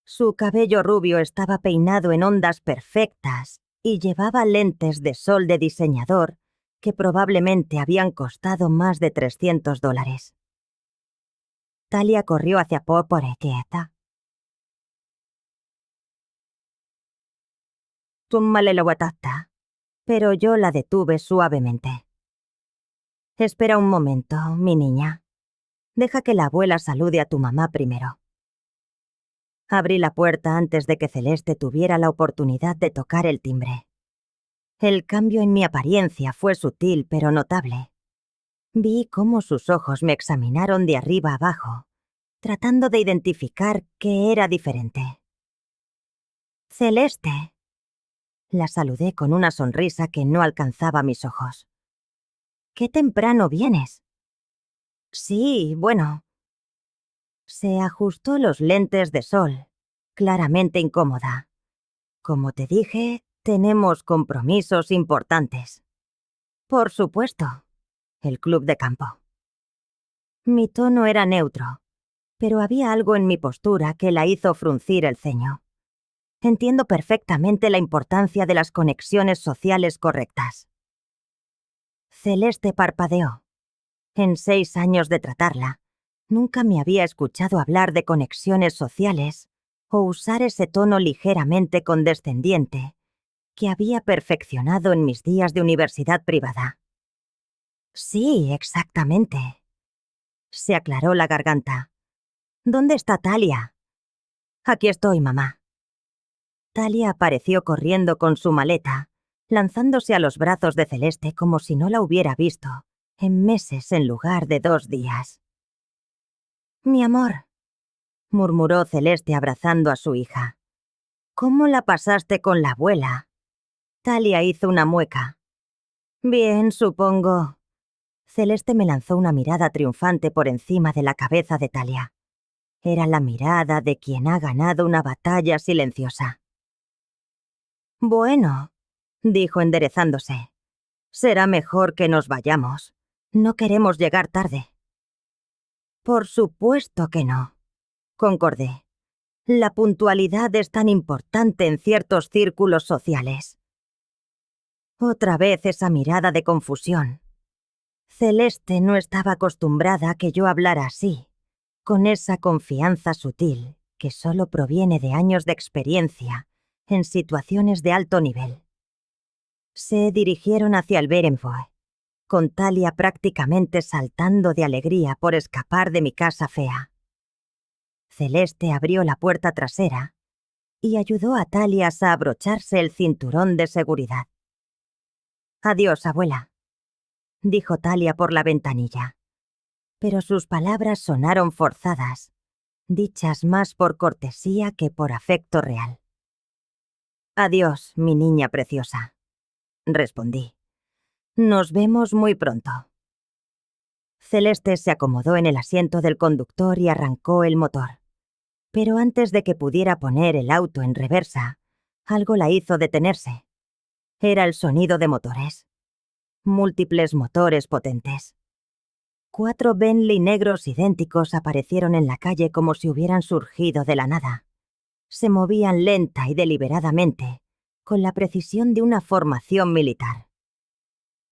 Su cabello rubio estaba peinado en ondas perfectas y llevaba lentes de sol de diseñador que probablemente habían costado más de $300. Talia corrió hacia Poporequieta. Túmmale lo guatatta, pero yo la detuve suavemente. Espera un momento, mi niña. Deja que la abuela salude a tu mamá primero. Abrí la puerta antes de que Celeste tuviera la oportunidad de tocar el timbre. El cambio en mi apariencia fue sutil pero notable. Vi cómo sus ojos me examinaron de arriba abajo, tratando de identificar qué era diferente. Celeste. La saludé con una sonrisa que no alcanzaba mis ojos. «¿Qué temprano vienes?» «Sí, bueno». Se ajustó los lentes de sol, claramente incómoda. «Como te dije, tenemos compromisos importantes». «Por supuesto. El club de campo». Mi tono era neutro, pero había algo en mi postura que la hizo fruncir el ceño. Entiendo perfectamente la importancia de las conexiones sociales correctas. Celeste parpadeó. En 6 años de tratarla, nunca me había escuchado hablar de conexiones sociales o usar ese tono ligeramente condescendiente que había perfeccionado en mis días de universidad privada. Sí, exactamente. Se aclaró la garganta. ¿Dónde está Talia? Aquí estoy, mamá. Talia apareció corriendo con su maleta, lanzándose a los brazos de Celeste como si no la hubiera visto en meses en lugar de 2 días. «Mi amor», murmuró Celeste abrazando a su hija. «¿Cómo la pasaste con la abuela?» Talia hizo una mueca. «Bien, supongo». Celeste me lanzó una mirada triunfante por encima de la cabeza de Talia. Era la mirada de quien ha ganado una batalla silenciosa. «Bueno», dijo enderezándose. «Será mejor que nos vayamos. No queremos llegar tarde». «Por supuesto que no», concordé. «La puntualidad es tan importante en ciertos círculos sociales». Otra vez esa mirada de confusión. Celeste no estaba acostumbrada a que yo hablara así, con esa confianza sutil que solo proviene de años de experiencia en situaciones de alto nivel. Se dirigieron hacia el Berenboe, con Talia prácticamente saltando de alegría por escapar de mi casa fea. Celeste abrió la puerta trasera y ayudó a Talia a abrocharse el cinturón de seguridad. «Adiós, abuela», dijo Talia por la ventanilla. Pero sus palabras sonaron forzadas, dichas más por cortesía que por afecto real. «Adiós, mi niña preciosa», respondí. «Nos vemos muy pronto». Celeste se acomodó en el asiento del conductor y arrancó el motor. Pero antes de que pudiera poner el auto en reversa, algo la hizo detenerse. Era el sonido de motores. Múltiples motores potentes. 4 Bentley negros idénticos aparecieron en la calle como si hubieran surgido de la nada. Se movían lenta y deliberadamente, con la precisión de una formación militar.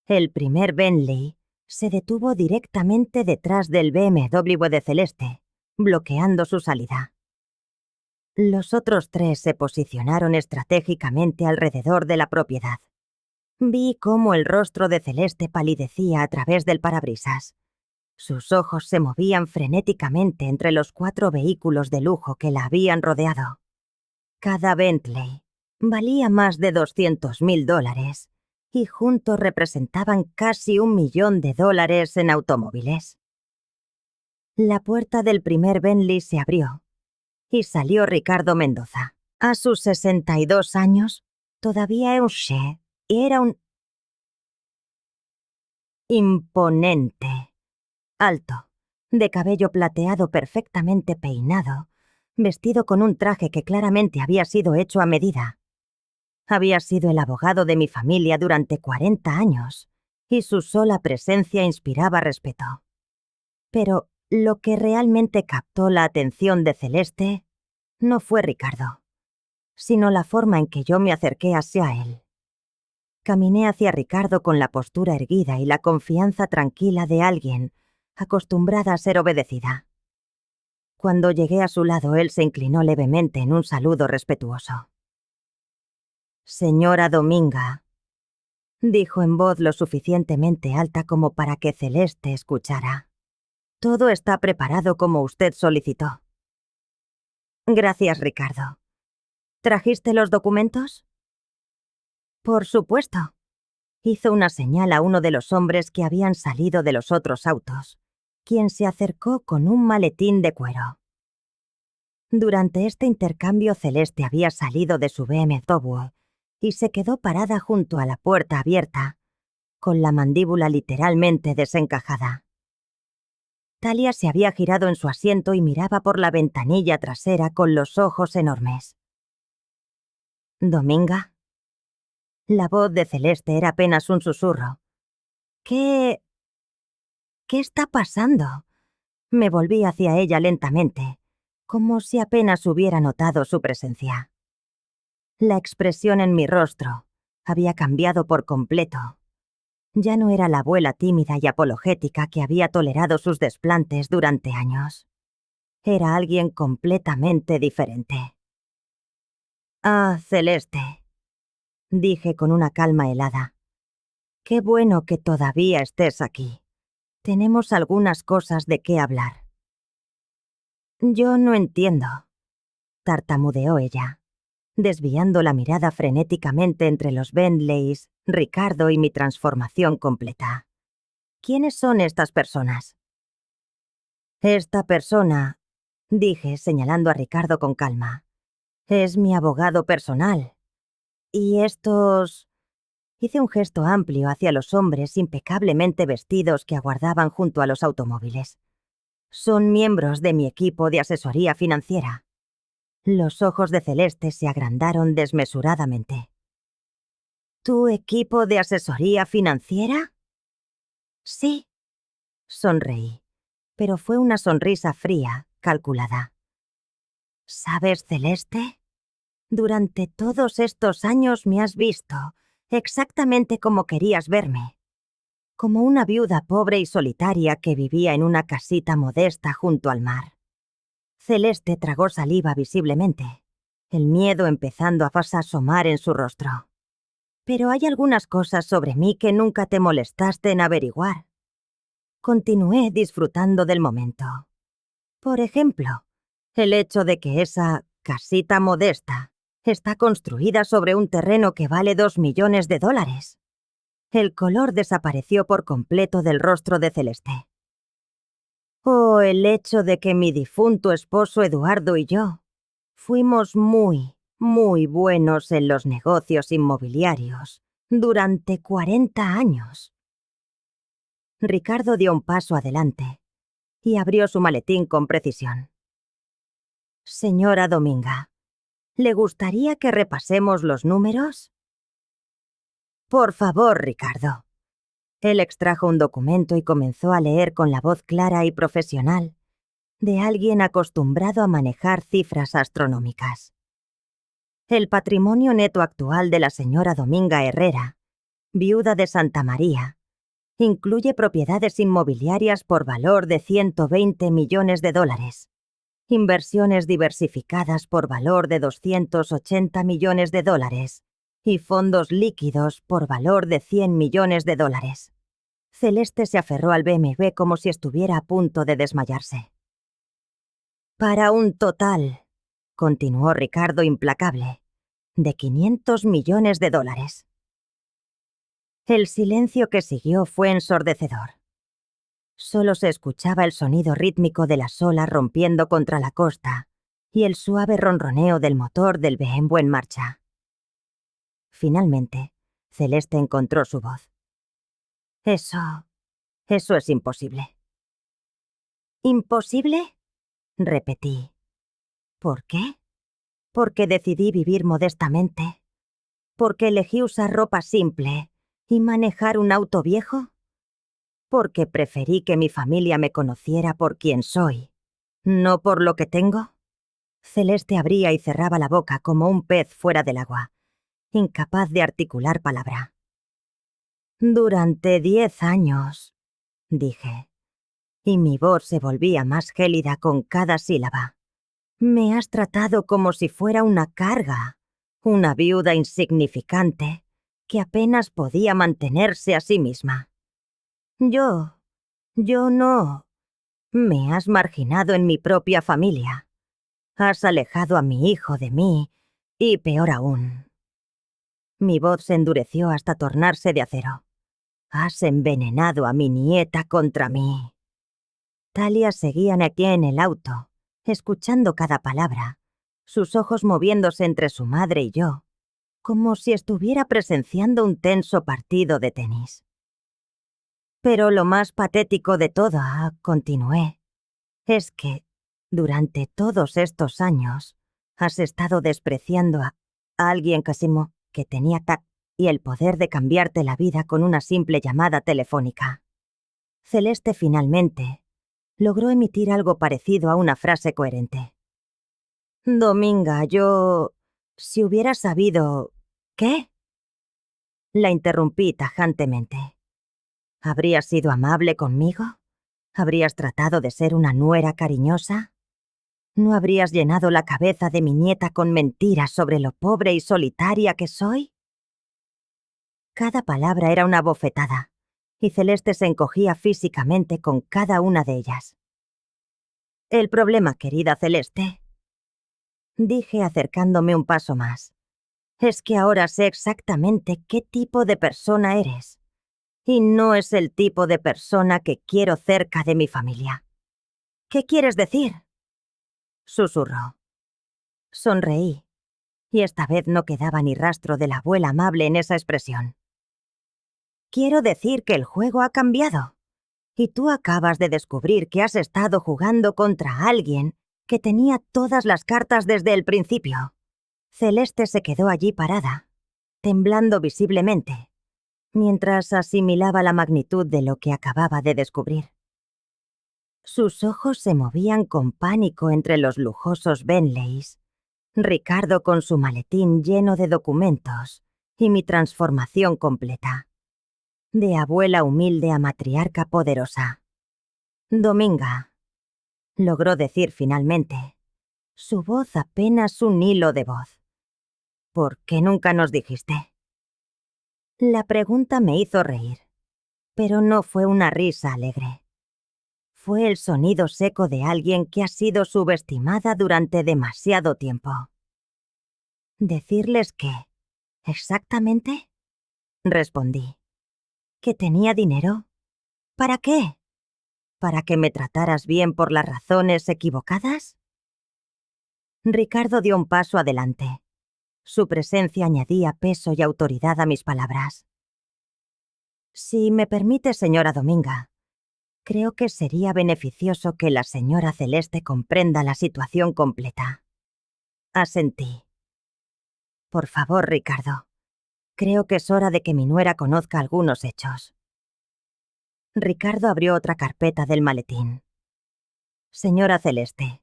El primer Bentley se detuvo directamente detrás del BMW de Celeste, bloqueando su salida. Los otros 3 se posicionaron estratégicamente alrededor de la propiedad. Vi cómo el rostro de Celeste palidecía a través del parabrisas. Sus ojos se movían frenéticamente entre los 4 vehículos de lujo que la habían rodeado. Cada Bentley valía más de $200.000 y juntos representaban casi $1 millón en automóviles. La puerta del primer Bentley se abrió y salió Ricardo Mendoza. A sus 62 años, todavía era un imponente, alto, de cabello plateado perfectamente peinado, vestido con un traje que claramente había sido hecho a medida. Había sido el abogado de mi familia durante 40 años, y su sola presencia inspiraba respeto. Pero lo que realmente captó la atención de Celeste no fue Ricardo, sino la forma en que yo me acerqué hacia él. Caminé hacia Ricardo con la postura erguida y la confianza tranquila de alguien acostumbrada a ser obedecida. Cuando llegué a su lado, él se inclinó levemente en un saludo respetuoso. «Señora Dominga», dijo en voz lo suficientemente alta como para que Celeste escuchara. «Todo está preparado como usted solicitó». «Gracias, Ricardo. ¿Trajiste los documentos?» «Por supuesto». Hizo una señal a uno de los hombres que habían salido de los otros autos, quien se acercó con un maletín de cuero. Durante este intercambio, Celeste había salido de su BMW y se quedó parada junto a la puerta abierta, con la mandíbula literalmente desencajada. Talia se había girado en su asiento y miraba por la ventanilla trasera con los ojos enormes. «¿Dominga?» La voz de Celeste era apenas un susurro. ¿Qué está pasando?» Me volví hacia ella lentamente, como si apenas hubiera notado su presencia. La expresión en mi rostro había cambiado por completo. Ya no era la abuela tímida y apologética que había tolerado sus desplantes durante años. Era alguien completamente diferente. «Ah, Celeste», dije con una calma helada. «Qué bueno que todavía estés aquí. Tenemos algunas cosas de qué hablar». «Yo no entiendo», tartamudeó ella, desviando la mirada frenéticamente entre los Bentleys, Ricardo y mi transformación completa. «¿Quiénes son estas personas?» «Esta persona», dije señalando a Ricardo con calma, «es mi abogado personal. Y estos...» Hice un gesto amplio hacia los hombres impecablemente vestidos que aguardaban junto a los automóviles. «Son miembros de mi equipo de asesoría financiera». Los ojos de Celeste se agrandaron desmesuradamente. «¿Tu equipo de asesoría financiera?» «Sí», sonreí, pero fue una sonrisa fría, calculada. «¿Sabes, Celeste? Durante todos estos años me has visto exactamente como querías verme, como una viuda pobre y solitaria que vivía en una casita modesta junto al mar». Celeste tragó saliva visiblemente, el miedo empezando a asomar en su rostro. «Pero hay algunas cosas sobre mí que nunca te molestaste en averiguar». Continué disfrutando del momento. Por ejemplo, el hecho de que esa casita modesta está construida sobre un terreno que vale $2 millones. El color desapareció por completo del rostro de Celeste. O el hecho de que mi difunto esposo Eduardo y yo fuimos muy, muy buenos en los negocios inmobiliarios durante 40 años. Ricardo dio un paso adelante y abrió su maletín con precisión. «Señora Dominga, ¿le gustaría que repasemos los números?» «Por favor, Ricardo». Él extrajo un documento y comenzó a leer con la voz clara y profesional de alguien acostumbrado a manejar cifras astronómicas. «El patrimonio neto actual de la señora Dominga Herrera, viuda de Santa María, incluye propiedades inmobiliarias por valor de $120 millones, inversiones diversificadas por valor de $280 millones y fondos líquidos por valor de $100 millones. Celeste se aferró al BMW como si estuviera a punto de desmayarse. «Para un total», continuó Ricardo implacable, «de $500 millones». El silencio que siguió fue ensordecedor. Solo se escuchaba el sonido rítmico de las olas rompiendo contra la costa y el suave ronroneo del motor del BMW en marcha. Finalmente, Celeste encontró su voz. Eso es imposible». «¿Imposible?», repetí. «¿Por qué?» «Porque decidí vivir modestamente. Porque elegí usar ropa simple y manejar un auto viejo. Porque preferí que mi familia me conociera por quien soy, no por lo que tengo». Celeste abría y cerraba la boca como un pez fuera del agua, incapaz de articular palabra. Durante 10 años, dije, y mi voz se volvía más gélida con cada sílaba. Me has tratado como si fuera una carga, una viuda insignificante que apenas podía mantenerse a sí misma. Yo no. Me has marginado en mi propia familia. Has alejado a mi hijo de mí, y peor aún. Mi voz se endureció hasta tornarse de acero. Has envenenado a mi nieta contra mí. Talia seguía aquí en el auto, escuchando cada palabra, sus ojos moviéndose entre su madre y yo, como si estuviera presenciando un tenso partido de tenis. Pero lo más patético de todo, continué, es que, durante todos estos años, has estado despreciando a alguien que tenía tacto y el poder de cambiarte la vida con una simple llamada telefónica. Celeste finalmente logró emitir algo parecido a una frase coherente. Dominga, si hubiera sabido... ¿Qué? La interrumpí tajantemente. ¿Habrías sido amable conmigo? ¿Habrías tratado de ser una nuera cariñosa? ¿No habrías llenado la cabeza de mi nieta con mentiras sobre lo pobre y solitaria que soy? Cada palabra era una bofetada, y Celeste se encogía físicamente con cada una de ellas. El problema, querida Celeste, dije acercándome un paso más, es que ahora sé exactamente qué tipo de persona eres, y no es el tipo de persona que quiero cerca de mi familia. ¿Qué quieres decir? Susurró. Sonreí, y esta vez no quedaba ni rastro de la abuela amable en esa expresión. Quiero decir que el juego ha cambiado, y tú acabas de descubrir que has estado jugando contra alguien que tenía todas las cartas desde el principio. Celeste se quedó allí parada, temblando visiblemente, mientras asimilaba la magnitud de lo que acababa de descubrir. Sus ojos se movían con pánico entre los lujosos Bentleys, Ricardo con su maletín lleno de documentos y mi transformación completa. De abuela humilde a matriarca poderosa. Dominga, logró decir finalmente, su voz apenas un hilo de voz. ¿Por qué nunca nos dijiste? La pregunta me hizo reír, pero no fue una risa alegre. Fue el sonido seco de alguien que ha sido subestimada durante demasiado tiempo. ¿Decirles qué? ¿Exactamente? Respondí. ¿Que tenía dinero? ¿Para qué? ¿Para que me trataras bien por las razones equivocadas? Ricardo dio un paso adelante. Su presencia añadía peso y autoridad a mis palabras. Si me permite, señora Dominga, creo que sería beneficioso que la señora Celeste comprenda la situación completa. Asentí. Por favor, Ricardo. Creo que es hora de que mi nuera conozca algunos hechos. Ricardo abrió otra carpeta del maletín. Señora Celeste,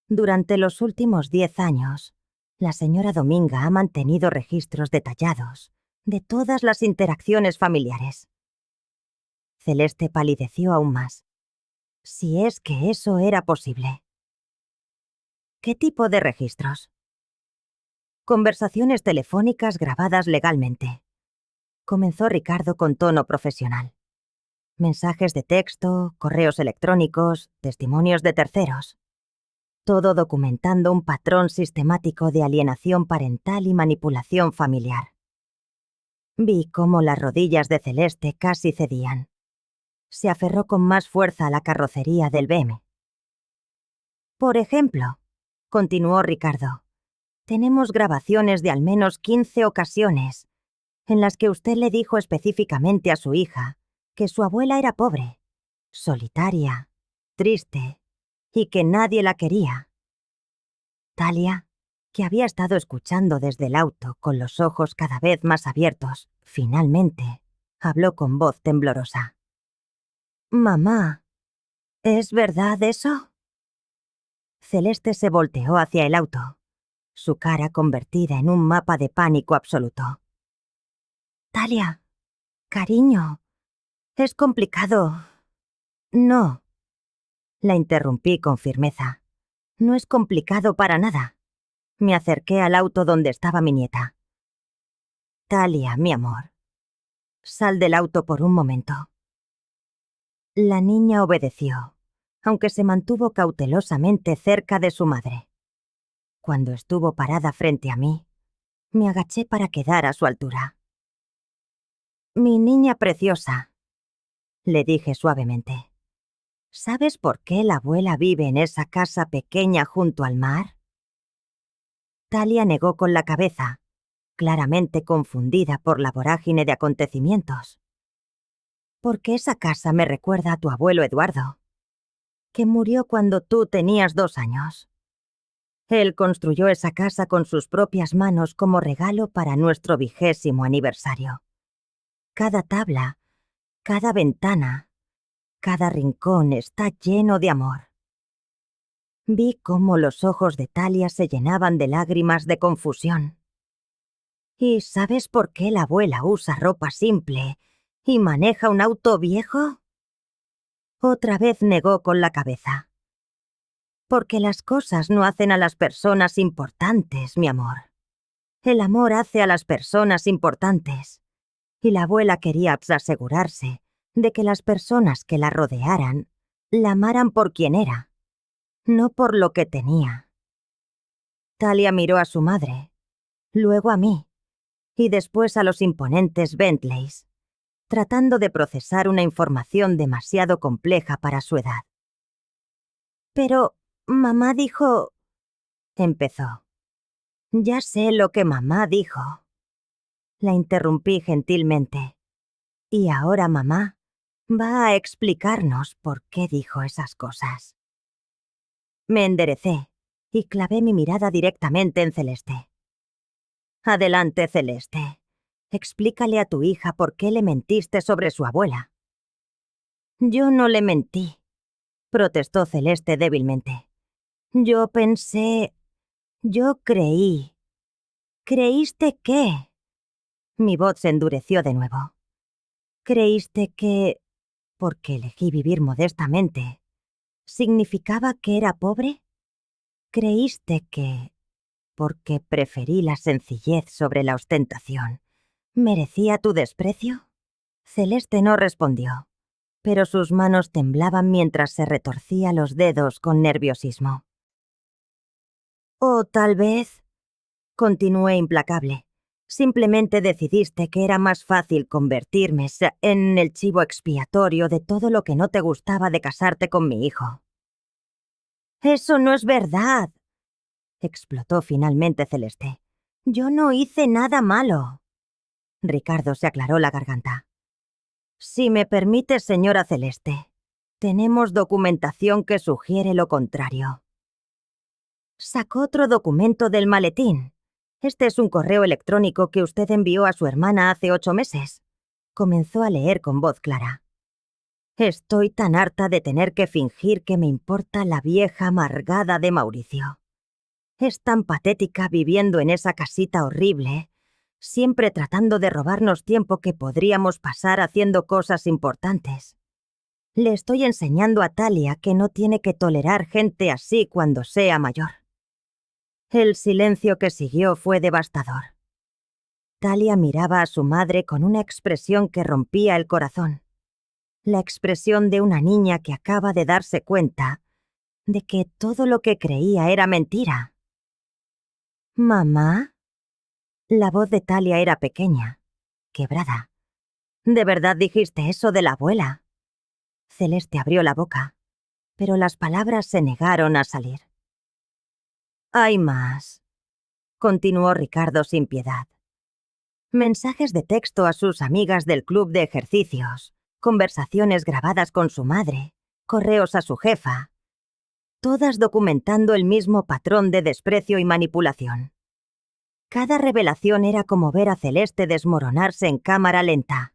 durante los últimos 10 años, la señora Dominga ha mantenido registros detallados de todas las interacciones familiares. Celeste palideció aún más. Si es que eso era posible. ¿Qué tipo de registros? Conversaciones telefónicas grabadas legalmente. Comenzó Ricardo con tono profesional. Mensajes de texto, correos electrónicos, testimonios de terceros. Todo documentando un patrón sistemático de alienación parental y manipulación familiar. Vi cómo las rodillas de Celeste casi cedían. Se aferró con más fuerza a la carrocería del BM. Por ejemplo, continuó Ricardo, tenemos grabaciones de al menos 15 ocasiones en las que usted le dijo específicamente a su hija que su abuela era pobre, solitaria, triste y que nadie la quería. Talia, que había estado escuchando desde el auto con los ojos cada vez más abiertos, finalmente habló con voz temblorosa. «Mamá, ¿es verdad eso?» Celeste se volteó hacia el auto, su cara convertida en un mapa de pánico absoluto. «Talia», Cariño, es complicado. No, la interrumpí con firmeza. No es complicado para nada. Me acerqué al auto donde estaba mi nieta. Talia, mi amor, sal del auto por un momento. La niña obedeció, aunque se mantuvo cautelosamente cerca de su madre. Cuando estuvo parada frente a mí, me agaché para quedar a su altura. Mi niña preciosa, le dije suavemente. ¿Sabes por qué la abuela vive en esa casa pequeña junto al mar? Talia negó con la cabeza, claramente confundida por la vorágine de acontecimientos. Porque esa casa me recuerda a tu abuelo Eduardo, que murió cuando tú tenías 2 años. Él construyó esa casa con sus propias manos como regalo para nuestro 20º aniversario. Cada tabla, cada ventana, cada rincón está lleno de amor. Vi cómo los ojos de Talia se llenaban de lágrimas de confusión. ¿Y sabes por qué la abuela usa ropa simple y maneja un auto viejo? Otra vez negó con la cabeza. Porque las cosas no hacen a las personas importantes, mi amor. El amor hace a las personas importantes. Y la abuela quería asegurarse de que las personas que la rodearan la amaran por quien era, no por lo que tenía. Talia miró a su madre, luego a mí, y después a los imponentes Bentleys, tratando de procesar una información demasiado compleja para su edad. Pero mamá dijo... empezó. Ya sé lo que mamá dijo. La interrumpí gentilmente. Y ahora mamá va a explicarnos por qué dijo esas cosas. Me enderecé y clavé mi mirada directamente en Celeste. Adelante, Celeste. Explícale a tu hija por qué le mentiste sobre su abuela. Yo no le mentí, protestó Celeste débilmente. Yo pensé... yo creí. ¿Creíste qué? Mi voz se endureció de nuevo. ¿Creíste que, porque elegí vivir modestamente, significaba que era pobre? ¿Creíste que, porque preferí la sencillez sobre la ostentación, merecía tu desprecio? Celeste no respondió, pero sus manos temblaban mientras se retorcía los dedos con nerviosismo. O tal vez, continué implacable, simplemente decidiste que era más fácil convertirme en el chivo expiatorio de todo lo que no te gustaba de casarte con mi hijo. «Eso no es verdad», explotó finalmente Celeste. «Yo no hice nada malo». Ricardo se aclaró la garganta. «Si me permite, señora Celeste, tenemos documentación que sugiere lo contrario». Sacó otro documento del maletín. «Este es un correo electrónico que usted envió a su hermana hace 8 meses». Comenzó a leer con voz clara. «Estoy tan harta de tener que fingir que me importa la vieja amargada de Mauricio. Es tan patética viviendo en esa casita horrible, siempre tratando de robarnos tiempo que podríamos pasar haciendo cosas importantes. Le estoy enseñando a Talia que no tiene que tolerar gente así cuando sea mayor». El silencio que siguió fue devastador. Talia miraba a su madre con una expresión que rompía el corazón. La expresión de una niña que acaba de darse cuenta de que todo lo que creía era mentira. «¿Mamá?» La voz de Talia era pequeña, quebrada. «¿De verdad dijiste eso de la abuela?» Celeste abrió la boca, pero las palabras se negaron a salir. «Hay más», continuó Ricardo sin piedad. Mensajes de texto a sus amigas del club de ejercicios, conversaciones grabadas con su madre, correos a su jefa, todas documentando el mismo patrón de desprecio y manipulación. Cada revelación era como ver a Celeste desmoronarse en cámara lenta.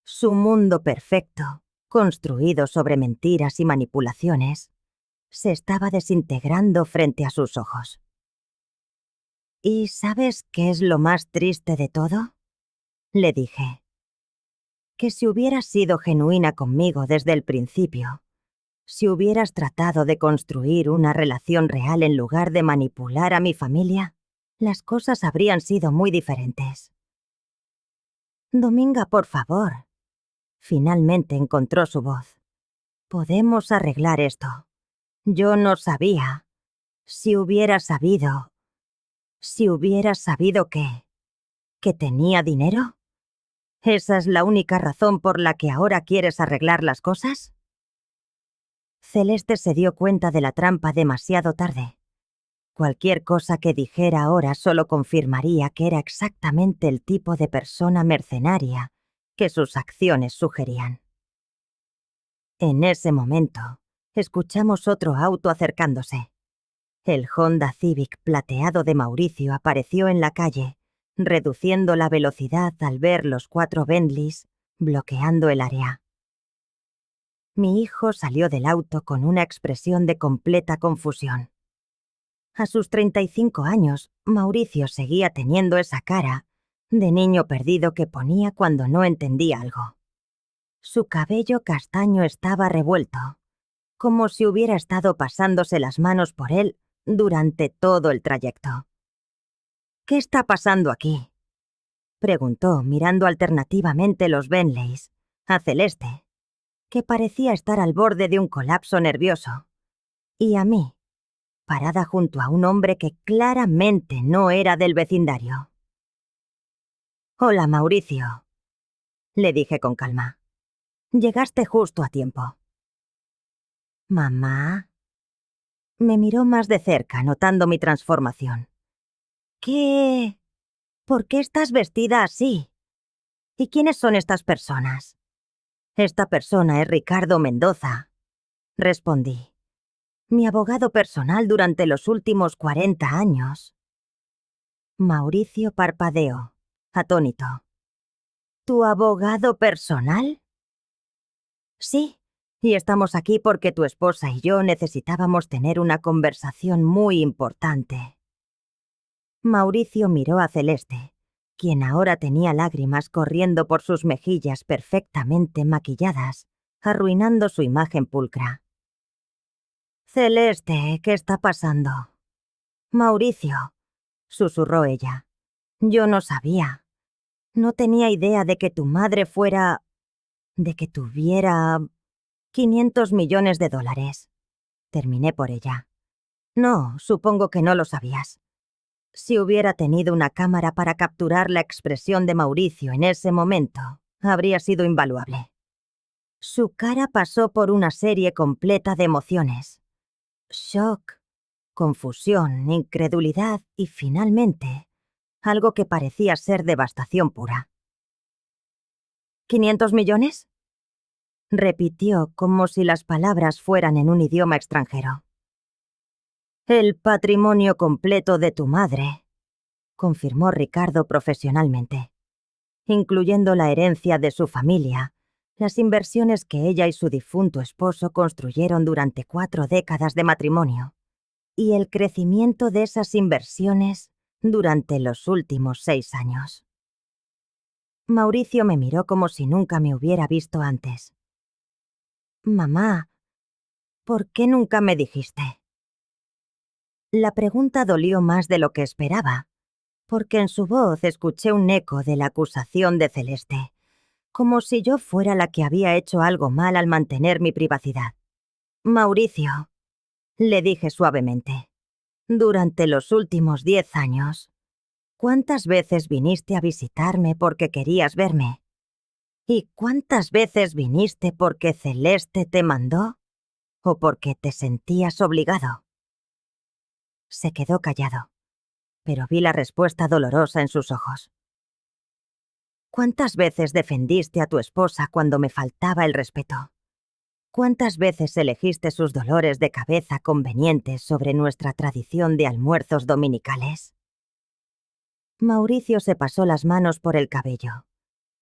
Su mundo perfecto, construido sobre mentiras y manipulaciones, se estaba desintegrando frente a sus ojos. «¿Y sabes qué es lo más triste de todo?», le dije. que si hubieras sido genuina conmigo desde el principio, si hubieras tratado de construir una relación real en lugar de manipular a mi familia, las cosas habrían sido muy diferentes. Dominga, por favor. Finalmente encontró su voz. Podemos arreglar esto. Yo no sabía. Si hubiera sabido... Si hubieras sabido ¿que tenía dinero? ¿Esa es la única razón por la que ahora quieres arreglar las cosas? Celeste se dio cuenta de la trampa demasiado tarde. Cualquier cosa que dijera ahora solo confirmaría que era exactamente el tipo de persona mercenaria que sus acciones sugerían. En ese momento, escuchamos otro auto acercándose. El Honda Civic plateado de Mauricio apareció en la calle, reduciendo la velocidad al ver los 4 Bentleys bloqueando el área. Mi hijo salió del auto con una expresión de completa confusión. A sus 35 años, Mauricio seguía teniendo esa cara de niño perdido que ponía cuando no entendía algo. Su cabello castaño estaba revuelto, como si hubiera estado pasándose las manos por él durante todo el trayecto. ¿Qué está pasando aquí?, preguntó, mirando alternativamente los Bentleys a Celeste, que parecía estar al borde de un colapso nervioso, y a mí, parada junto a un hombre que claramente no era del vecindario. «Hola, Mauricio», le dije con calma. «Llegaste justo a tiempo». «¿Mamá?». Me miró más de cerca, notando mi transformación. «¿Qué? ¿Por qué estás vestida así? ¿Y quiénes son estas personas?». «Esta persona es Ricardo Mendoza», respondí. «Mi abogado personal durante los últimos 40 años». Mauricio parpadeó, atónito. «¿Tu abogado personal?». «Sí, y estamos aquí porque tu esposa y yo necesitábamos tener una conversación muy importante». Mauricio miró a Celeste, quien ahora tenía lágrimas corriendo por sus mejillas perfectamente maquilladas, arruinando su imagen pulcra. «Celeste, ¿qué está pasando?». «Mauricio», susurró ella. «Yo no sabía. No tenía idea de que tu madre fuera... de que tuviera... 500 millones de dólares. Terminé por ella. No, supongo que no lo sabías. Si hubiera tenido una cámara para capturar la expresión de Mauricio en ese momento, habría sido invaluable. Su cara pasó por una serie completa de emociones. Shock, confusión, incredulidad y, finalmente, algo que parecía ser devastación pura. ¿500 millones? Repitió como si las palabras fueran en un idioma extranjero. «El patrimonio completo de tu madre», confirmó Ricardo profesionalmente, incluyendo la herencia de su familia, las inversiones que ella y su difunto esposo construyeron durante 4 décadas de matrimonio, y el crecimiento de esas inversiones durante los últimos 6 años. Mauricio me miró como si nunca me hubiera visto antes. «Mamá, ¿por qué nunca me dijiste?». La pregunta dolió más de lo que esperaba, porque en su voz escuché un eco de la acusación de Celeste, como si yo fuera la que había hecho algo mal al mantener mi privacidad. «Mauricio», le dije suavemente, «durante los últimos 10 años, ¿cuántas veces viniste a visitarme porque querías verme? ¿Y cuántas veces viniste porque Celeste te mandó o porque te sentías obligado?». Se quedó callado, pero vi la respuesta dolorosa en sus ojos. «¿Cuántas veces defendiste a tu esposa cuando me faltaba el respeto? ¿Cuántas veces elegiste sus dolores de cabeza convenientes sobre nuestra tradición de almuerzos dominicales?». Mauricio se pasó las manos por el cabello,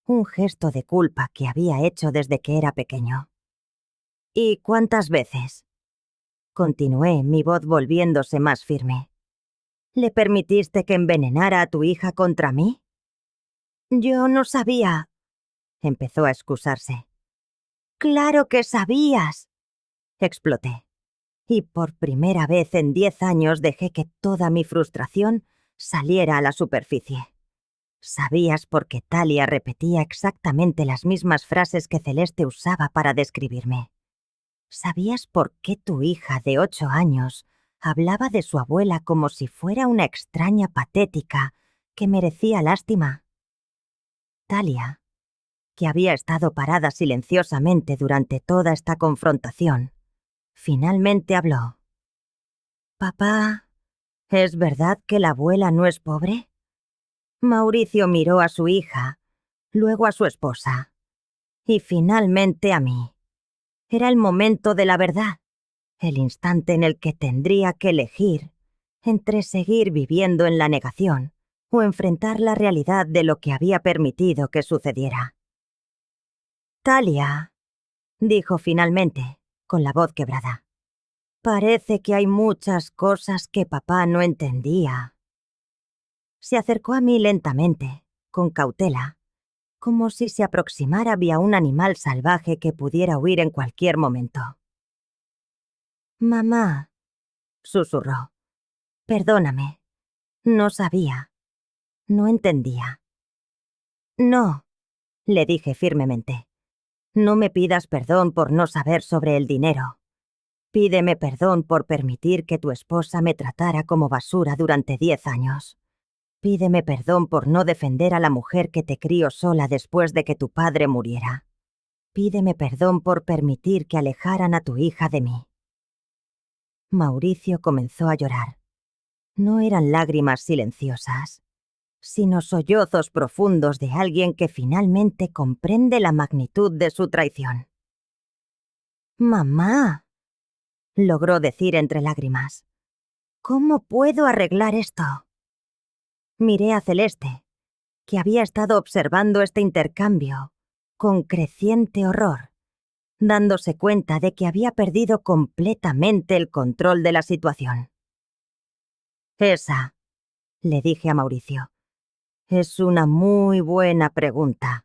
un gesto de culpa que había hecho desde que era pequeño. «¿Y cuántas veces?», continué, mi voz volviéndose más firme. «¿Le permitiste que envenenara a tu hija contra mí?». «Yo no sabía». Empezó a excusarse. «¡Claro que sabías!», exploté. Y por primera vez en 10 años dejé que toda mi frustración saliera a la superficie. Sabías porque Talia repetía exactamente las mismas frases que Celeste usaba para describirme. ¿Sabías por qué tu hija de 8 años hablaba de su abuela como si fuera una extraña patética que merecía lástima? Talia, que había estado parada silenciosamente durante toda esta confrontación, finalmente habló. «Papá, ¿es verdad que la abuela no es pobre?». Mauricio miró a su hija, luego a su esposa, y finalmente a mí. Era el momento de la verdad, el instante en el que tendría que elegir entre seguir viviendo en la negación o enfrentar la realidad de lo que había permitido que sucediera. «Talia», dijo finalmente, con la voz quebrada, «parece que hay muchas cosas que papá no entendía». Se acercó a mí lentamente, con cautela, como si se aproximara hacia un animal salvaje que pudiera huir en cualquier momento. «Mamá», susurró, «perdóname. No sabía. No entendía». «No», le dije firmemente. «No me pidas perdón por no saber sobre el dinero. Pídeme perdón por permitir que tu esposa me tratara como basura durante 10 años. Pídeme perdón por no defender a la mujer que te crió sola después de que tu padre muriera. Pídeme perdón por permitir que alejaran a tu hija de mí». Mauricio comenzó a llorar. No eran lágrimas silenciosas, sino sollozos profundos de alguien que finalmente comprende la magnitud de su traición. «Mamá», logró decir entre lágrimas, «¿cómo puedo arreglar esto?». Miré a Celeste, que había estado observando este intercambio con creciente horror, dándose cuenta de que había perdido completamente el control de la situación. «Esa», le dije a Mauricio, «es una muy buena pregunta,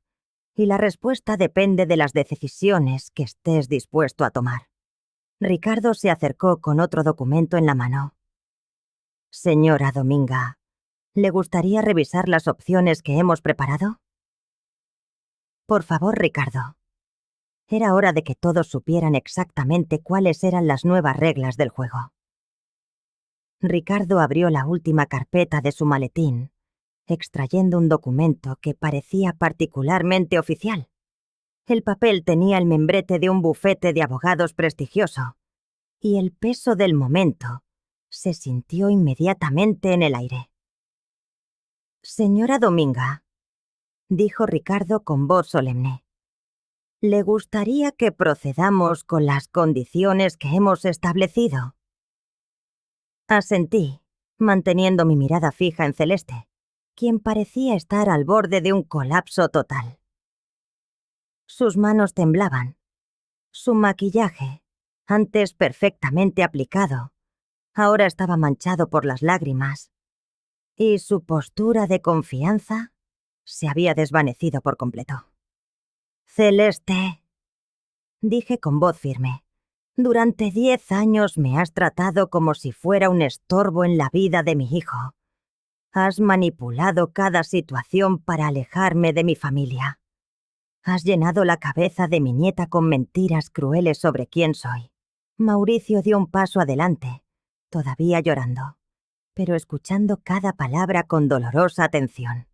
y la respuesta depende de las decisiones que estés dispuesto a tomar». Ricardo se acercó con otro documento en la mano. «Señora Dominga, ¿le gustaría revisar las opciones que hemos preparado?». «Por favor, Ricardo». Era hora de que todos supieran exactamente cuáles eran las nuevas reglas del juego. Ricardo abrió la última carpeta de su maletín, extrayendo un documento que parecía particularmente oficial. El papel tenía el membrete de un bufete de abogados prestigioso, y el peso del momento se sintió inmediatamente en el aire. «Señora Dominga», dijo Ricardo con voz solemne, «¿le gustaría que procedamos con las condiciones que hemos establecido?». Asentí, manteniendo mi mirada fija en Celeste, quien parecía estar al borde de un colapso total. Sus manos temblaban. Su maquillaje, antes perfectamente aplicado, ahora estaba manchado por las lágrimas, y su postura de confianza se había desvanecido por completo. «Celeste», dije con voz firme, «durante 10 años me has tratado como si fuera un estorbo en la vida de mi hijo. Has manipulado cada situación para alejarme de mi familia. Has llenado la cabeza de mi nieta con mentiras crueles sobre quién soy». Mauricio dio un paso adelante, todavía llorando, pero escuchando cada palabra con dolorosa atención.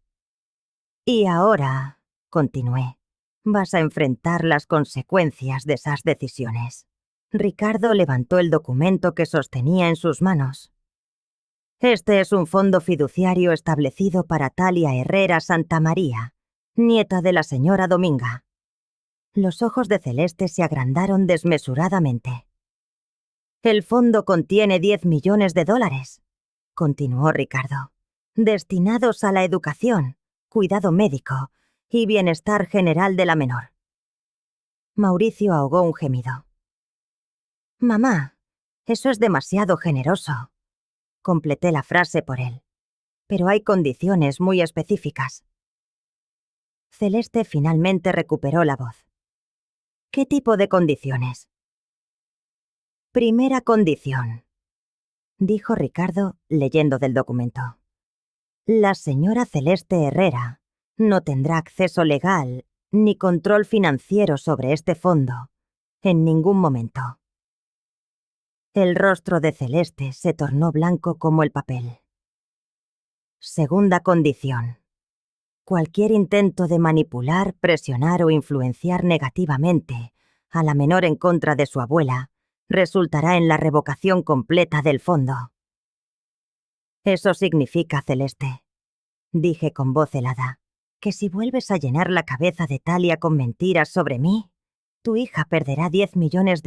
«Y ahora», continué, «vas a enfrentar las consecuencias de esas decisiones». Ricardo levantó el documento que sostenía en sus manos. «Este es un fondo fiduciario establecido para Talia Herrera Santamaría, nieta de la señora Dominga». Los ojos de Celeste se agrandaron desmesuradamente. «El fondo contiene $10 millones», continuó Ricardo, «destinados a la educación, cuidado médico y bienestar general de la menor». Mauricio ahogó un gemido. «Mamá, eso es demasiado generoso», completé la frase por él, «pero hay condiciones muy específicas». Celeste finalmente recuperó la voz. ¿Qué tipo de condiciones? Primera condición, dijo Ricardo leyendo del documento. La señora Celeste Herrera no tendrá acceso legal ni control financiero sobre este fondo en ningún momento. El rostro de Celeste se tornó blanco como el papel. Segunda condición. Cualquier intento de manipular, presionar o influenciar negativamente a la menor en contra de su abuela resultará en la revocación completa del fondo. Eso significa, Celeste, dije con voz helada, que si vuelves a llenar la cabeza de Talia con mentiras sobre mí, tu hija perderá $10 millones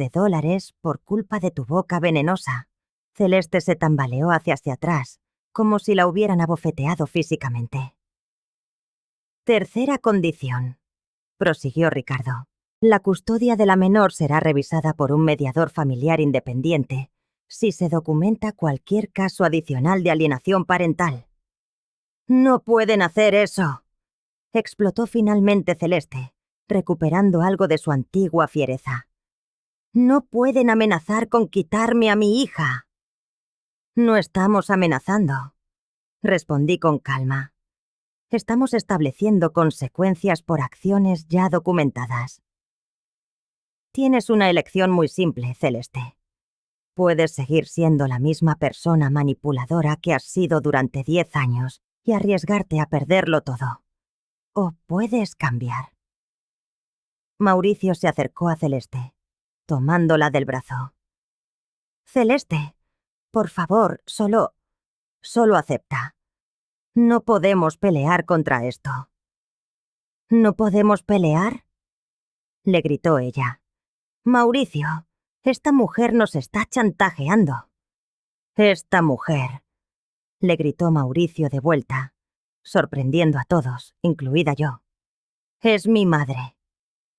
por culpa de tu boca venenosa. Celeste se tambaleó hacia atrás, como si la hubieran abofeteado físicamente. Tercera condición, prosiguió Ricardo. La custodia de la menor será revisada por un mediador familiar independiente si se documenta cualquier caso adicional de alienación parental. «No pueden hacer eso», explotó finalmente Celeste, recuperando algo de su antigua fiereza. «No pueden amenazar con quitarme a mi hija». «No estamos amenazando», respondí con calma. «Estamos estableciendo consecuencias por acciones ya documentadas». Tienes una elección muy simple, Celeste. Puedes seguir siendo la misma persona manipuladora que has sido durante 10 años y arriesgarte a perderlo todo. O puedes cambiar. Mauricio se acercó a Celeste, tomándola del brazo. Celeste, por favor, solo acepta. No podemos pelear contra esto. ¿No podemos pelear?, le gritó ella. Mauricio, esta mujer nos está chantajeando. Esta mujer, le gritó Mauricio de vuelta, sorprendiendo a todos, incluida yo. Es mi madre,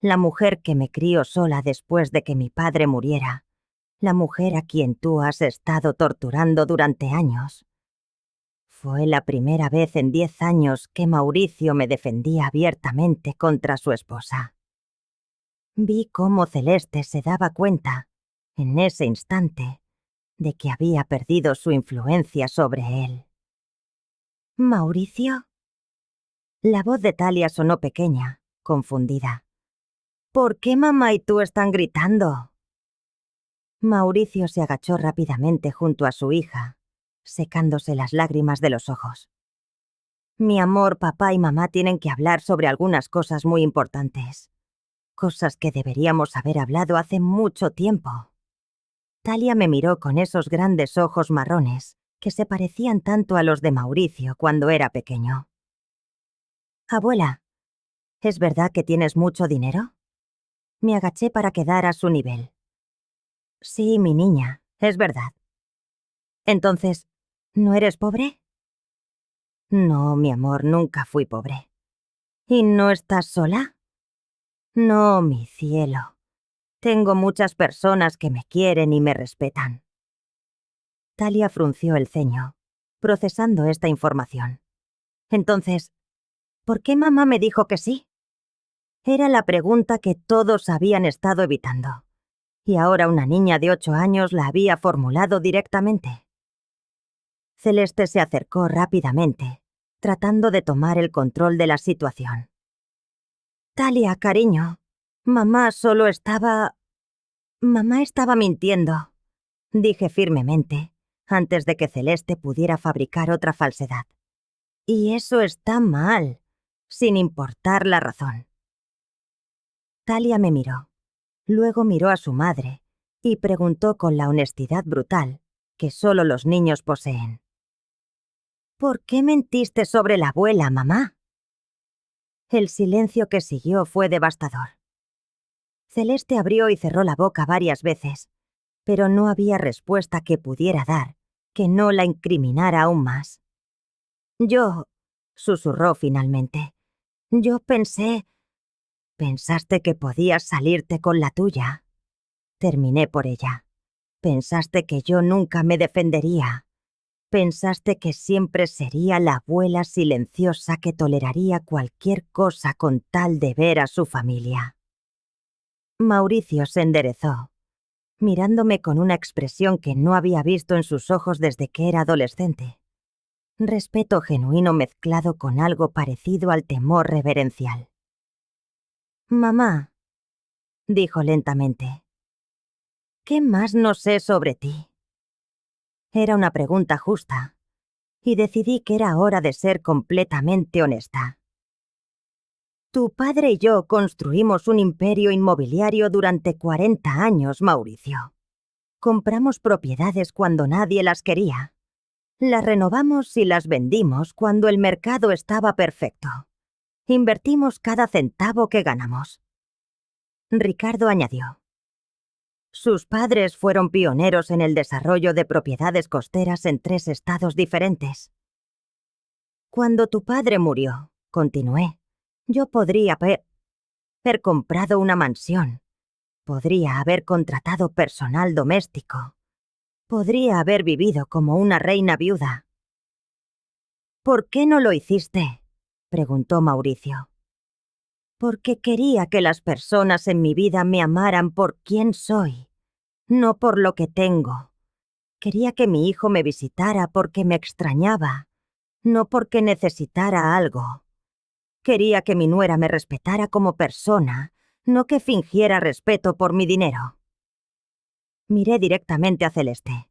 la mujer que me crió sola después de que mi padre muriera, la mujer a quien tú has estado torturando durante años. Fue la primera vez en 10 años que Mauricio me defendía abiertamente contra su esposa. Vi cómo Celeste se daba cuenta, en ese instante, de que había perdido su influencia sobre él. ¿Mauricio? La voz de Talia sonó pequeña, confundida. ¿Por qué mamá y tú están gritando? Mauricio se agachó rápidamente junto a su hija, secándose las lágrimas de los ojos. Mi amor, papá y mamá tienen que hablar sobre algunas cosas muy importantes. Cosas que deberíamos haber hablado hace mucho tiempo. Talia me miró con esos grandes ojos marrones que se parecían tanto a los de Mauricio cuando era pequeño. Abuela, ¿es verdad que tienes mucho dinero? Me agaché para quedar a su nivel. Sí, mi niña, es verdad. Entonces, ¿no eres pobre? No, mi amor, nunca fui pobre. ¿Y no estás sola? No, mi cielo. Tengo muchas personas que me quieren y me respetan. Talia frunció el ceño, procesando esta información. Entonces, ¿por qué mamá me dijo que sí? Era la pregunta que todos habían estado evitando, y ahora una niña de 8 años la había formulado directamente. Celeste se acercó rápidamente, tratando de tomar el control de la situación. Talia, cariño, mamá estaba mintiendo, dije firmemente, antes de que Celeste pudiera fabricar otra falsedad. Y eso está mal, sin importar la razón. Talia me miró, luego miró a su madre y preguntó con la honestidad brutal que solo los niños poseen. ¿Por qué mentiste sobre la abuela, mamá? El silencio que siguió fue devastador. Celeste abrió y cerró la boca varias veces, pero no había respuesta que pudiera dar que no la incriminara aún más. Yo, susurró finalmente, yo pensaste que podías salirte con la tuya. Terminé por ella. Pensaste que yo nunca me defendería. Pensaste que siempre sería la abuela silenciosa que toleraría cualquier cosa con tal de ver a su familia. Mauricio se enderezó, mirándome con una expresión que no había visto en sus ojos desde que era adolescente. Respeto genuino mezclado con algo parecido al temor reverencial. «Mamá», dijo lentamente, «¿qué más no sé sobre ti?» Era una pregunta justa, y decidí que era hora de ser completamente honesta. Tu padre y yo construimos un imperio inmobiliario durante 40 años, Mauricio. Compramos propiedades cuando nadie las quería. Las renovamos y las vendimos cuando el mercado estaba perfecto. Invertimos cada centavo que ganamos. Ricardo añadió. Sus padres fueron pioneros en el desarrollo de propiedades costeras en 3 estados diferentes. Cuando tu padre murió, continué, yo podría haber comprado una mansión. Podría haber contratado personal doméstico. Podría haber vivido como una reina viuda. ¿Por qué no lo hiciste?, preguntó Mauricio. Porque quería que las personas en mi vida me amaran por quien soy, no por lo que tengo. Quería que mi hijo me visitara porque me extrañaba, no porque necesitara algo. Quería que mi nuera me respetara como persona, no que fingiera respeto por mi dinero. Miré directamente a Celeste.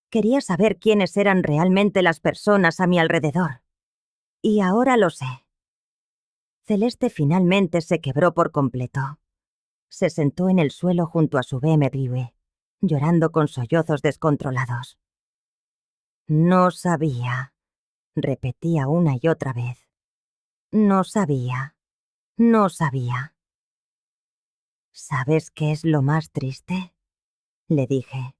Quería saber quiénes eran realmente las personas a mi alrededor. Y ahora lo sé. Celeste finalmente se quebró por completo. Se sentó en el suelo junto a su BMW, llorando con sollozos descontrolados. No sabía, repetía una y otra vez. No sabía, no sabía. ¿Sabes qué es lo más triste?, le dije.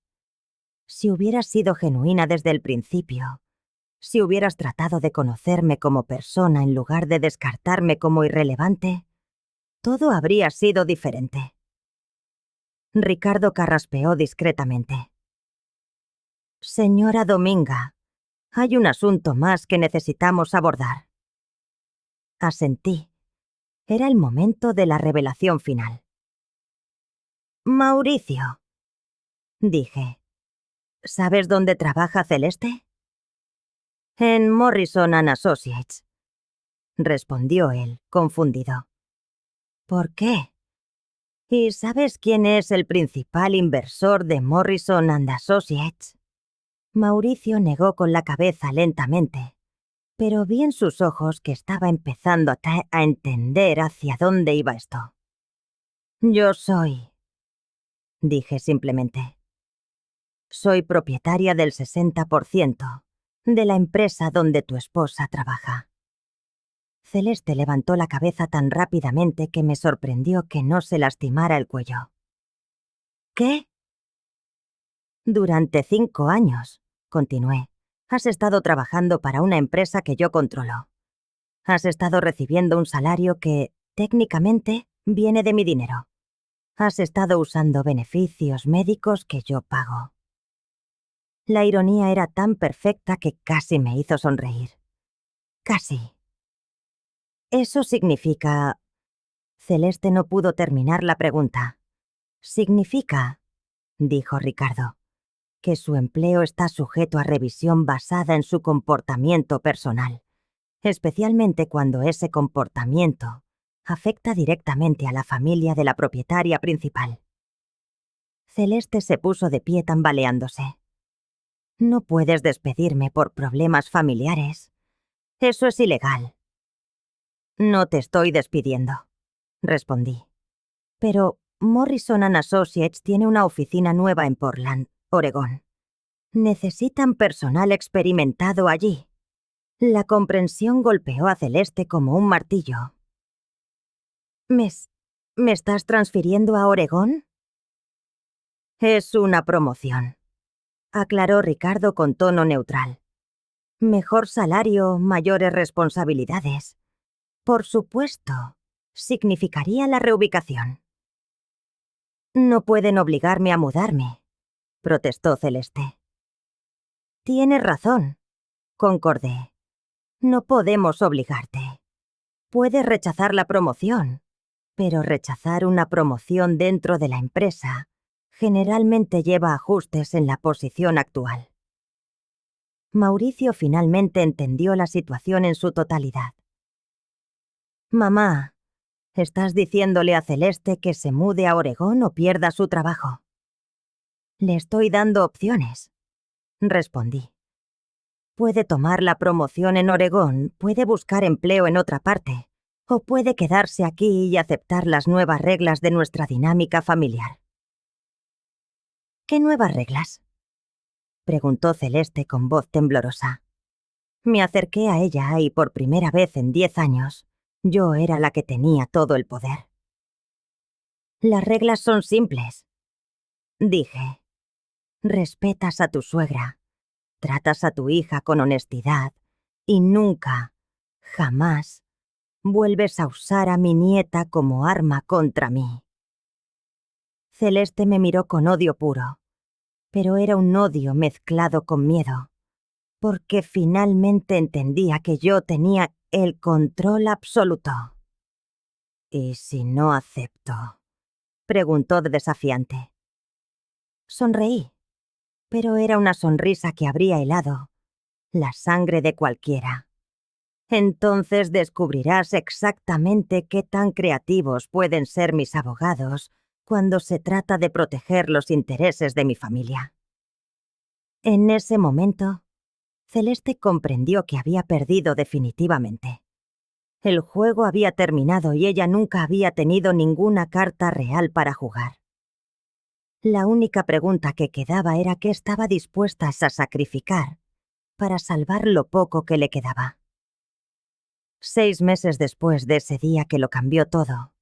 Si hubieras sido genuina desde el principio, si hubieras tratado de conocerme como persona en lugar de descartarme como irrelevante, todo habría sido diferente. Ricardo carraspeó discretamente. Señora Dominga, hay un asunto más que necesitamos abordar. Asentí. Era el momento de la revelación final. Mauricio, dije, ¿sabes dónde trabaja Celeste? En Morrison & Associates, respondió él, confundido. ¿Por qué? ¿Y sabes quién es el principal inversor de Morrison & Associates? Mauricio negó con la cabeza lentamente, pero vi en sus ojos que estaba empezando a entender hacia dónde iba esto. Yo soy, dije simplemente. Soy propietaria del 60% de la empresa donde tu esposa trabaja. Celeste levantó la cabeza tan rápidamente que me sorprendió que no se lastimara el cuello. ¿Qué? Durante 5 años, continué, has estado trabajando para una empresa que yo controlo. Has estado recibiendo un salario que, técnicamente, viene de mi dinero. Has estado usando beneficios médicos que yo pago. La ironía era tan perfecta que casi me hizo sonreír. Casi. Eso significa... Celeste no pudo terminar la pregunta. Significa, dijo Ricardo, que su empleo está sujeto a revisión basada en su comportamiento personal, especialmente cuando ese comportamiento afecta directamente a la familia de la propietaria principal. Celeste se puso de pie tambaleándose. No puedes despedirme por problemas familiares. Eso es ilegal. No te estoy despidiendo, respondí. Pero Morrison & Associates tiene una oficina nueva en Portland, Oregón. Necesitan personal experimentado allí. La comprensión golpeó a Celeste como un martillo. ¿Me estás transfiriendo a Oregón? Es una promoción, aclaró Ricardo con tono neutral. Mejor salario, mayores responsabilidades. Por supuesto, significaría la reubicación. No pueden obligarme a mudarme, protestó Celeste. Tienes razón, concordé. No podemos obligarte. Puedes rechazar la promoción, pero rechazar una promoción dentro de la empresa generalmente lleva ajustes en la posición actual. Mauricio finalmente entendió la situación en su totalidad. Mamá, ¿estás diciéndole a Celeste que se mude a Oregón o pierda su trabajo? Le estoy dando opciones, respondí. Puede tomar la promoción en Oregón, puede buscar empleo en otra parte, o puede quedarse aquí y aceptar las nuevas reglas de nuestra dinámica familiar. ¿Qué nuevas reglas?, preguntó Celeste con voz temblorosa. Me acerqué a ella y por primera vez en 10 años, yo era la que tenía todo el poder. Las reglas son simples, dije. Respetas a tu suegra, tratas a tu hija con honestidad y nunca, jamás, vuelves a usar a mi nieta como arma contra mí. Celeste me miró con odio puro, pero era un odio mezclado con miedo, porque finalmente entendía que yo tenía el control absoluto. ¿Y si no acepto?, preguntó desafiante. Sonreí, pero era una sonrisa que habría helado la sangre de cualquiera. Entonces descubrirás exactamente qué tan creativos pueden ser mis abogados cuando se trata de proteger los intereses de mi familia. En ese momento, Celeste comprendió que había perdido definitivamente. El juego había terminado y ella nunca había tenido ninguna carta real para jugar. La única pregunta que quedaba era qué estaba dispuesta a sacrificar para salvar lo poco que le quedaba. 6 meses después de ese día que lo cambió todo,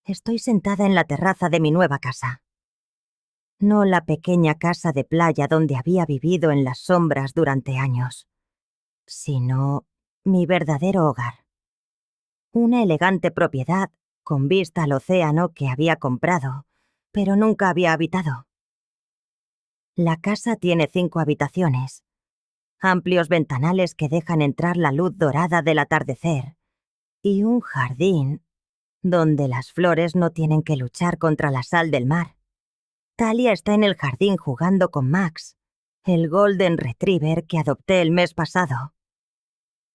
estoy sentada en la terraza de mi nueva casa. No la pequeña casa de playa donde había vivido en las sombras durante años, sino mi verdadero hogar. Una elegante propiedad con vista al océano que había comprado, pero nunca había habitado. La casa tiene 5 habitaciones, amplios ventanales que dejan entrar la luz dorada del atardecer, y un jardín donde las flores no tienen que luchar contra la sal del mar. Talia está en el jardín jugando con Max, el Golden Retriever que adopté el mes pasado.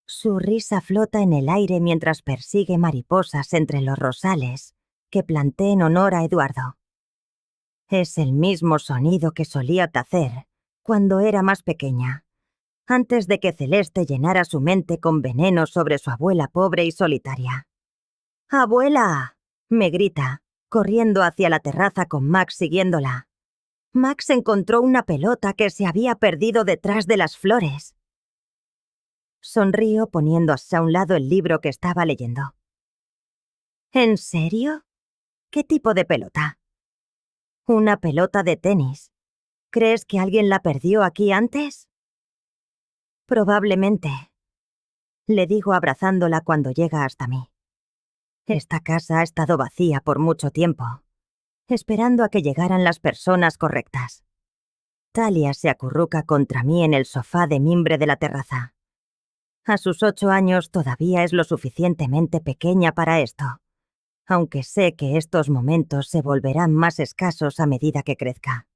Su risa flota en el aire mientras persigue mariposas entre los rosales que planté en honor a Eduardo. Es el mismo sonido que solía hacer cuando era más pequeña, antes de que Celeste llenara su mente con veneno sobre su abuela pobre y solitaria. ¡Abuela!, me grita, corriendo hacia la terraza con Max siguiéndola. Max encontró una pelota que se había perdido detrás de las flores. Sonrío poniendo a un lado el libro que estaba leyendo. ¿En serio? ¿Qué tipo de pelota? Una pelota de tenis. ¿Crees que alguien la perdió aquí antes? Probablemente, le digo abrazándola cuando llega hasta mí. Esta casa ha estado vacía por mucho tiempo, esperando a que llegaran las personas correctas. Talia se acurruca contra mí en el sofá de mimbre de la terraza. A sus 8 años todavía es lo suficientemente pequeña para esto, aunque sé que estos momentos se volverán más escasos a medida que crezca.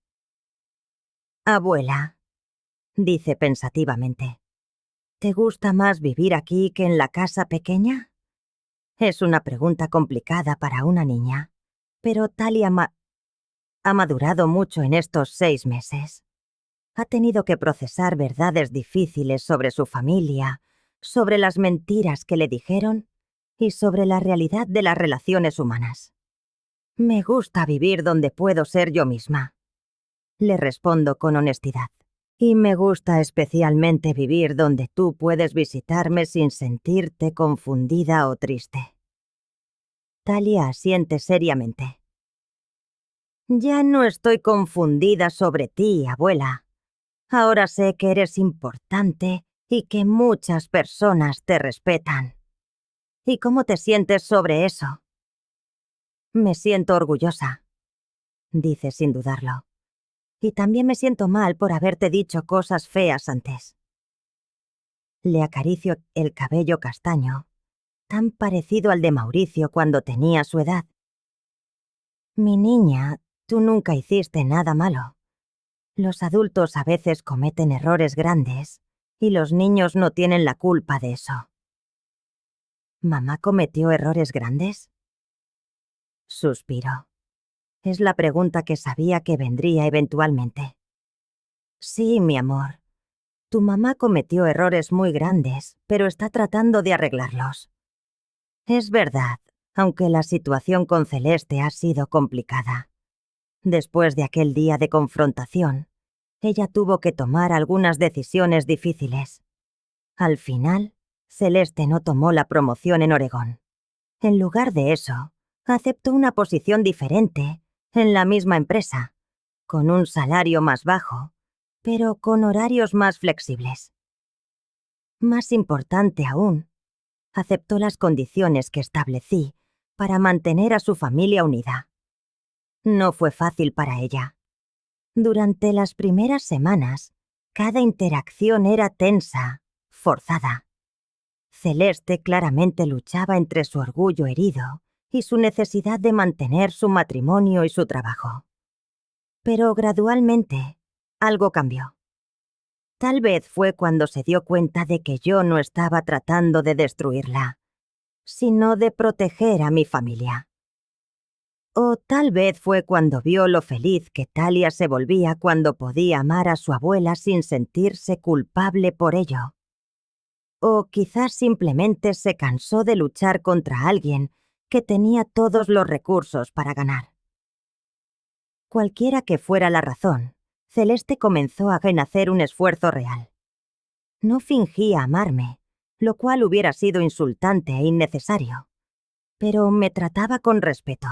Abuela, dice pensativamente, ¿te gusta más vivir aquí que en la casa pequeña? Es una pregunta complicada para una niña, pero Talia ha madurado mucho en estos 6 meses. Ha tenido que procesar verdades difíciles sobre su familia, sobre las mentiras que le dijeron y sobre la realidad de las relaciones humanas. Me gusta vivir donde puedo ser yo misma, le respondo con honestidad. Y me gusta especialmente vivir donde tú puedes visitarme sin sentirte confundida o triste. Talia asiente seriamente. Ya no estoy confundida sobre ti, abuela. Ahora sé que eres importante y que muchas personas te respetan. ¿Y cómo te sientes sobre eso? Me siento orgullosa, dice sin dudarlo. Y también me siento mal por haberte dicho cosas feas antes. Le acaricio el cabello castaño, tan parecido al de Mauricio cuando tenía su edad. Mi niña, tú nunca hiciste nada malo. Los adultos a veces cometen errores grandes, y los niños no tienen la culpa de eso. ¿Mamá cometió errores grandes? Suspiró. Es la pregunta que sabía que vendría eventualmente. Sí, mi amor. Tu mamá cometió errores muy grandes, pero está tratando de arreglarlos. Es verdad, aunque la situación con Celeste ha sido complicada. Después de aquel día de confrontación, ella tuvo que tomar algunas decisiones difíciles. Al final, Celeste no tomó la promoción en Oregón. En lugar de eso, aceptó una posición diferente en la misma empresa, con un salario más bajo, pero con horarios más flexibles. Más importante aún, aceptó las condiciones que establecí para mantener a su familia unida. No fue fácil para ella. Durante las primeras semanas, cada interacción era tensa, forzada. Celeste claramente luchaba entre su orgullo herido y su necesidad de mantener su matrimonio y su trabajo. Pero gradualmente, algo cambió. Tal vez fue cuando se dio cuenta de que yo no estaba tratando de destruirla, sino de proteger a mi familia. O tal vez fue cuando vio lo feliz que Talia se volvía cuando podía amar a su abuela sin sentirse culpable por ello. O quizás simplemente se cansó de luchar contra alguien que tenía todos los recursos para ganar. Cualquiera que fuera la razón, Celeste comenzó a hacer un esfuerzo real. No fingía amarme, lo cual hubiera sido insultante e innecesario, pero me trataba con respeto.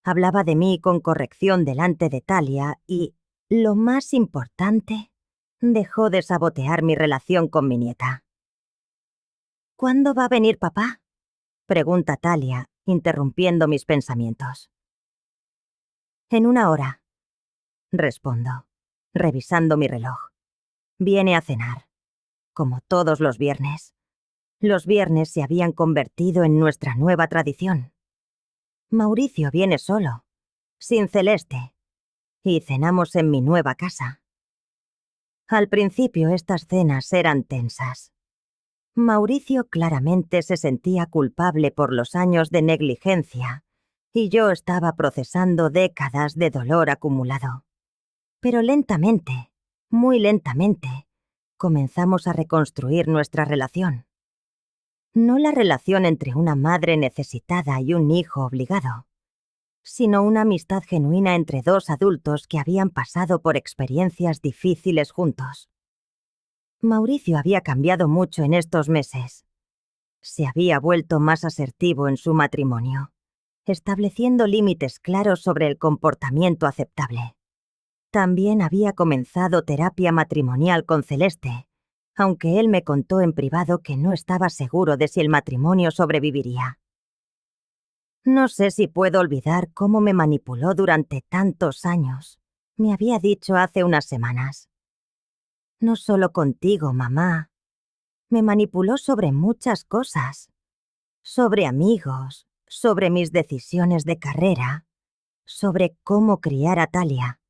Hablaba de mí con corrección delante de Talia y, lo más importante, dejó de sabotear mi relación con mi nieta. ¿Cuándo va a venir papá?, pregunta Talia, interrumpiendo mis pensamientos. En 1 hora, respondo, revisando mi reloj. Viene a cenar, como todos los viernes. Los viernes se habían convertido en nuestra nueva tradición. Mauricio viene solo, sin Celeste, y cenamos en mi nueva casa. Al principio estas cenas eran tensas. Mauricio claramente se sentía culpable por los años de negligencia, y yo estaba procesando décadas de dolor acumulado. Pero lentamente, muy lentamente, comenzamos a reconstruir nuestra relación. No la relación entre una madre necesitada y un hijo obligado, sino una amistad genuina entre dos adultos que habían pasado por experiencias difíciles juntos. Mauricio había cambiado mucho en estos meses. Se había vuelto más asertivo en su matrimonio, estableciendo límites claros sobre el comportamiento aceptable. También había comenzado terapia matrimonial con Celeste, aunque él me contó en privado que no estaba seguro de si el matrimonio sobreviviría. No sé si puedo olvidar cómo me manipuló durante tantos años, me había dicho hace unas semanas. No solo contigo, mamá. Me manipuló sobre muchas cosas. Sobre amigos, sobre mis decisiones de carrera, sobre cómo criar a Talia.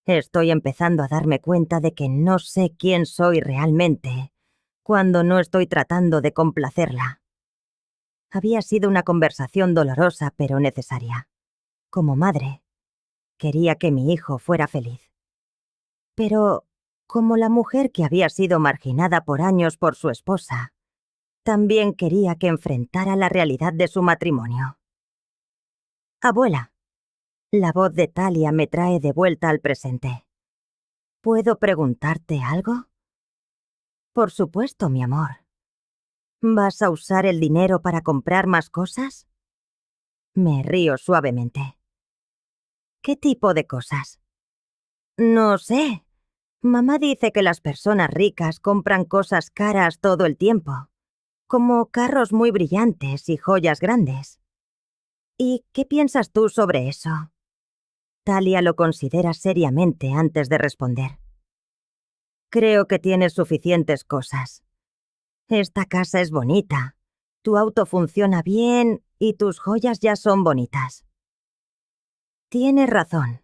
Estoy empezando a darme cuenta de que no sé quién soy realmente, cuando no estoy tratando de complacerla. Había sido una conversación dolorosa pero necesaria. Como madre, quería que mi hijo fuera feliz. Pero, como la mujer que había sido marginada por años por su esposa, también quería que enfrentara la realidad de su matrimonio. Abuela, la voz de Talia me trae de vuelta al presente. ¿Puedo preguntarte algo? Por supuesto, mi amor. ¿Vas a usar el dinero para comprar más cosas? Me río suavemente. ¿Qué tipo de cosas? No sé. Mamá dice que las personas ricas compran cosas caras todo el tiempo, como carros muy brillantes y joyas grandes. ¿Y qué piensas tú sobre eso? Talia lo considera seriamente antes de responder. Creo que tienes suficientes cosas. Esta casa es bonita, tu auto funciona bien y tus joyas ya son bonitas. Tienes razón,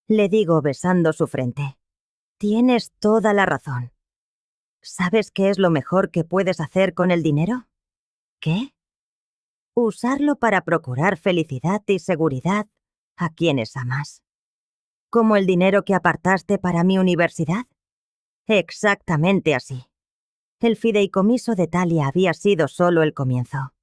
le digo besando su frente. Tienes toda la razón. ¿Sabes qué es lo mejor que puedes hacer con el dinero? ¿Qué? Usarlo para procurar felicidad y seguridad a quienes amas. ¿Como el dinero que apartaste para mi universidad? Exactamente así. El fideicomiso de Talia había sido solo el comienzo.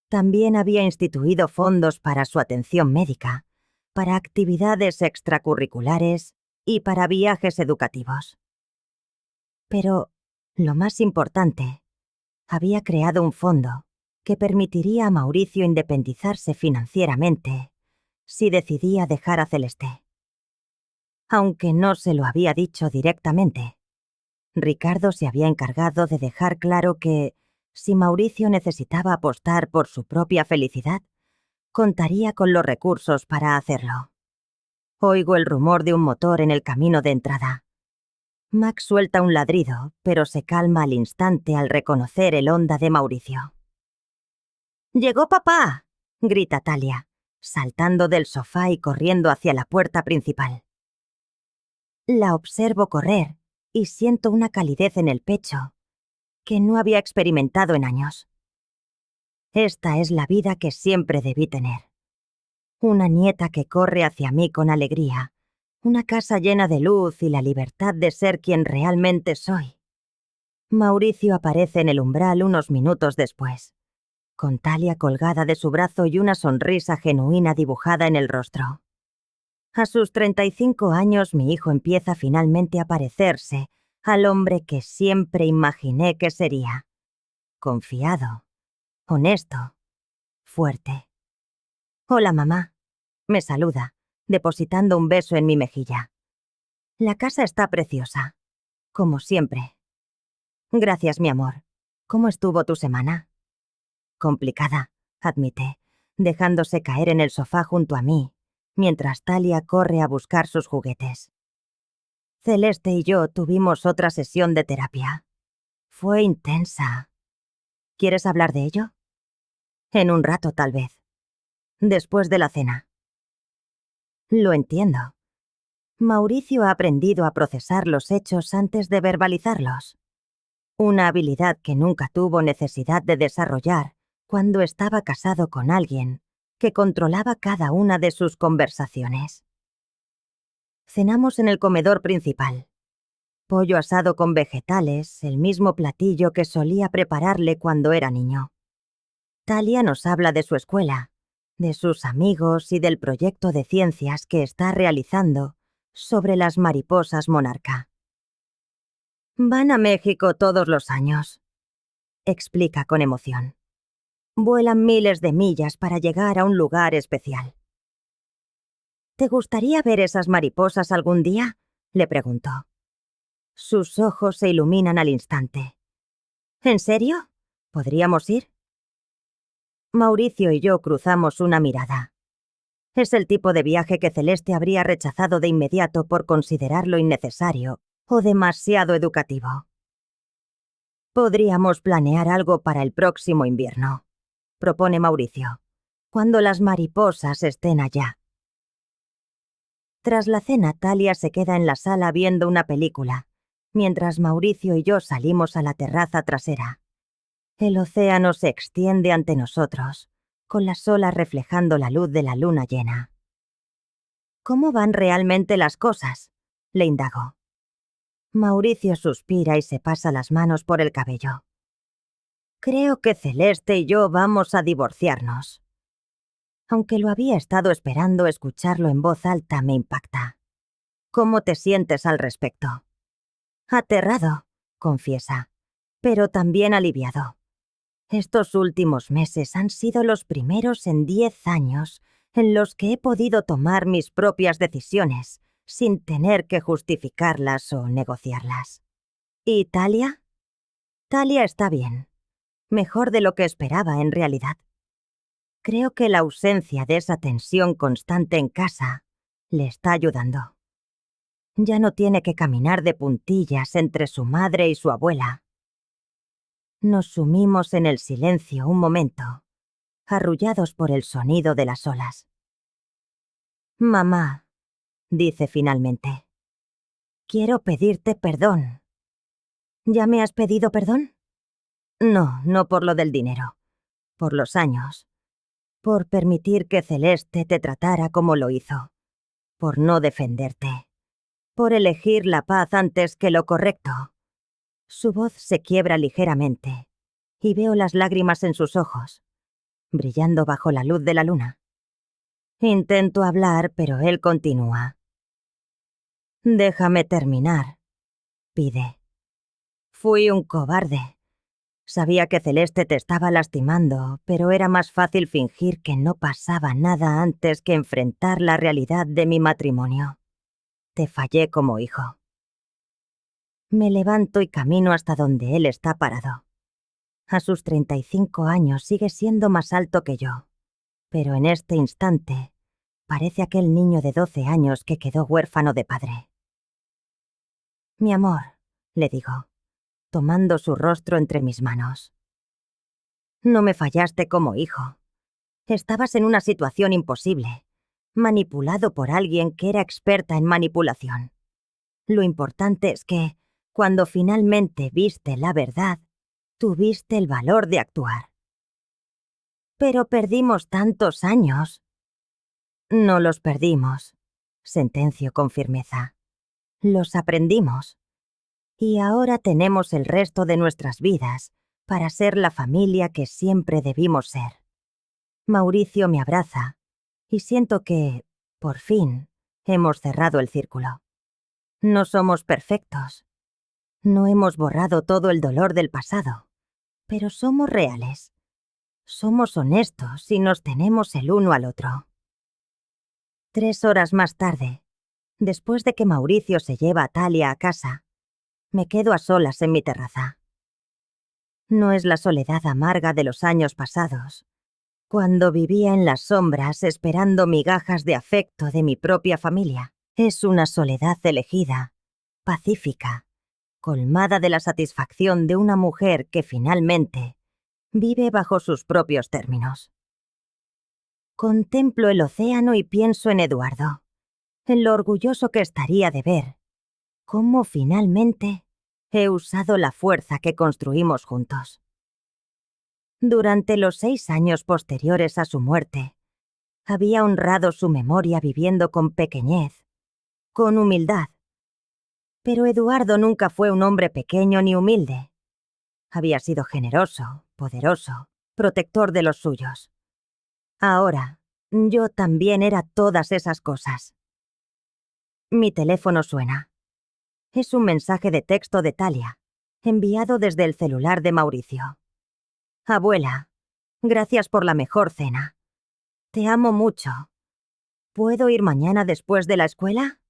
También había instituido fondos para su atención médica, para actividades extracurriculares y para viajes educativos. Pero, lo más importante, había creado un fondo que permitiría a Mauricio independizarse financieramente si decidía dejar a Celeste. Aunque no se lo había dicho directamente, Ricardo se había encargado de dejar claro que, si Mauricio necesitaba apostar por su propia felicidad, contaría con los recursos para hacerlo. Oigo el rumor de un motor en el camino de entrada. Max suelta un ladrido, pero se calma al instante al reconocer el Honda de Mauricio. ¡Llegó papá!, grita Talia, saltando del sofá y corriendo hacia la puerta principal. La observo correr y siento una calidez en el pecho que no había experimentado en años. Esta es la vida que siempre debí tener. Una nieta que corre hacia mí con alegría, una casa llena de luz y la libertad de ser quien realmente soy. Mauricio aparece en el umbral unos minutos después, con Talia colgada de su brazo y una sonrisa genuina dibujada en el rostro. A sus 35 años mi hijo empieza finalmente a parecerse al hombre que siempre imaginé que sería. Confiado, honesto, fuerte. Hola, mamá. Me saluda, depositando un beso en mi mejilla. La casa está preciosa, como siempre. Gracias, mi amor. ¿Cómo estuvo tu semana? Complicada, admite, dejándose caer en el sofá junto a mí, mientras Talia corre a buscar sus juguetes. Celeste y yo tuvimos otra sesión de terapia. Fue intensa. ¿Quieres hablar de ello? En un rato, tal vez. Después de la cena. Lo entiendo. Mauricio ha aprendido a procesar los hechos antes de verbalizarlos. Una habilidad que nunca tuvo necesidad de desarrollar cuando estaba casado con alguien que controlaba cada una de sus conversaciones. Cenamos en el comedor principal. Pollo asado con vegetales, el mismo platillo que solía prepararle cuando era niño. Talia nos habla de su escuela, de sus amigos y del proyecto de ciencias que está realizando sobre las mariposas monarca. Van a México todos los años, explica con emoción. Vuelan miles de millas para llegar a un lugar especial. ¿Te gustaría ver esas mariposas algún día?, le preguntó. Sus ojos se iluminan al instante. ¿En serio? ¿Podríamos ir? Mauricio y yo cruzamos una mirada. Es el tipo de viaje que Celeste habría rechazado de inmediato por considerarlo innecesario o demasiado educativo. Podríamos planear algo para el próximo invierno, propone Mauricio, cuando las mariposas estén allá. Tras la cena, Talia se queda en la sala viendo una película, mientras Mauricio y yo salimos a la terraza trasera. El océano se extiende ante nosotros, con las olas reflejando la luz de la luna llena. ¿Cómo van realmente las cosas?, le indago. Mauricio suspira y se pasa las manos por el cabello. Creo que Celeste y yo vamos a divorciarnos. Aunque lo había estado esperando, escucharlo en voz alta me impacta. ¿Cómo te sientes al respecto? Aterrado, confiesa, pero también aliviado. Estos últimos meses han sido los primeros en 10 años en los que he podido tomar mis propias decisiones sin tener que justificarlas o negociarlas. ¿Y Talia? Talia está bien. Mejor de lo que esperaba, en realidad. Creo que la ausencia de esa tensión constante en casa Le está ayudando. Ya no tiene que caminar de puntillas entre su madre y su abuela. Nos sumimos en el silencio un momento, arrullados por el sonido de las olas. «Mamá», dice finalmente, «quiero pedirte perdón». «¿Ya me has pedido perdón?» «No, no por lo del dinero. Por los años. Por permitir que Celeste te tratara como lo hizo. Por no defenderte. Por elegir la paz antes que lo correcto». Su voz se quiebra ligeramente, y veo las lágrimas en sus ojos, brillando bajo la luz de la luna. Intento hablar, pero él continúa. «Déjame terminar», pide. «Fui un cobarde. Sabía que Celeste te estaba lastimando, pero era más fácil fingir que no pasaba nada antes que enfrentar la realidad de mi matrimonio. Te fallé como hijo». Me levanto y camino hasta donde él está parado. A sus 35 años sigue siendo más alto que yo, pero en este instante parece aquel niño de 12 años que quedó huérfano de padre. «Mi amor», le digo, tomando su rostro entre mis manos. «No me fallaste como hijo. Estabas en una situación imposible, manipulado por alguien que era experta en manipulación. Lo importante es que, cuando finalmente viste la verdad, tuviste el valor de actuar». «Pero perdimos tantos años». «No los perdimos», sentencio con firmeza. «Los aprendimos. Y ahora tenemos el resto de nuestras vidas para ser la familia que siempre debimos ser». Mauricio me abraza y siento que, por fin, hemos cerrado el círculo. No somos perfectos. No hemos borrado todo el dolor del pasado, pero somos reales. Somos honestos y nos tenemos el uno al otro. 3 horas más tarde, después de que Mauricio se lleva a Talia a casa, me quedo a solas en mi terraza. No es la soledad amarga de los años pasados, cuando vivía en las sombras esperando migajas de afecto de mi propia familia. Es una soledad elegida, pacífica, colmada de la satisfacción de una mujer que finalmente vive bajo sus propios términos. Contemplo el océano y pienso en Eduardo, en lo orgulloso que estaría de ver cómo finalmente he usado la fuerza que construimos juntos. Durante los 6 años posteriores a su muerte, había honrado su memoria viviendo con pequeñez, con humildad. Pero Eduardo nunca fue un hombre pequeño ni humilde. Había sido generoso, poderoso, protector de los suyos. Ahora, yo también era todas esas cosas. Mi teléfono suena. Es un mensaje de texto de Talia, enviado desde el celular de Mauricio. «Abuela, gracias por la mejor cena. Te amo mucho. ¿Puedo ir mañana después de la escuela?»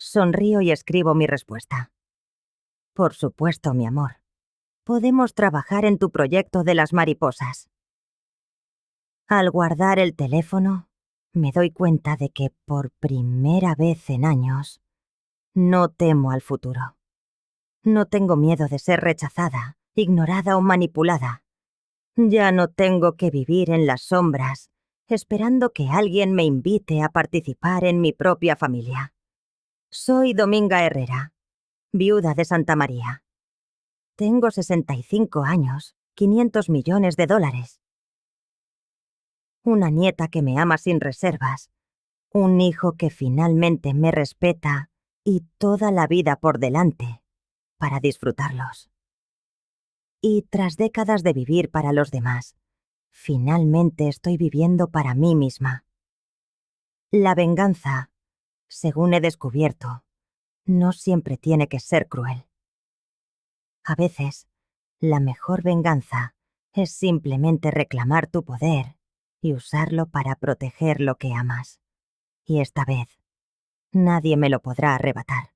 Sonrío y escribo mi respuesta. «Por supuesto, mi amor. Podemos trabajar en tu proyecto de las mariposas». Al guardar el teléfono, me doy cuenta de que por primera vez en años, no temo al futuro. No tengo miedo de ser rechazada, ignorada o manipulada. Ya no tengo que vivir en las sombras, esperando que alguien me invite a participar en mi propia familia. Soy Dominga Herrera, viuda de Santa María. Tengo 65 años, 500 millones de dólares. Una nieta que me ama sin reservas. Un hijo que finalmente me respeta y toda la vida por delante para disfrutarlos. Y tras décadas de vivir para los demás, finalmente estoy viviendo para mí misma. La venganza, según he descubierto, no siempre tiene que ser cruel. A veces, la mejor venganza es simplemente reclamar tu poder y usarlo para proteger lo que amas. Y esta vez, nadie me lo podrá arrebatar.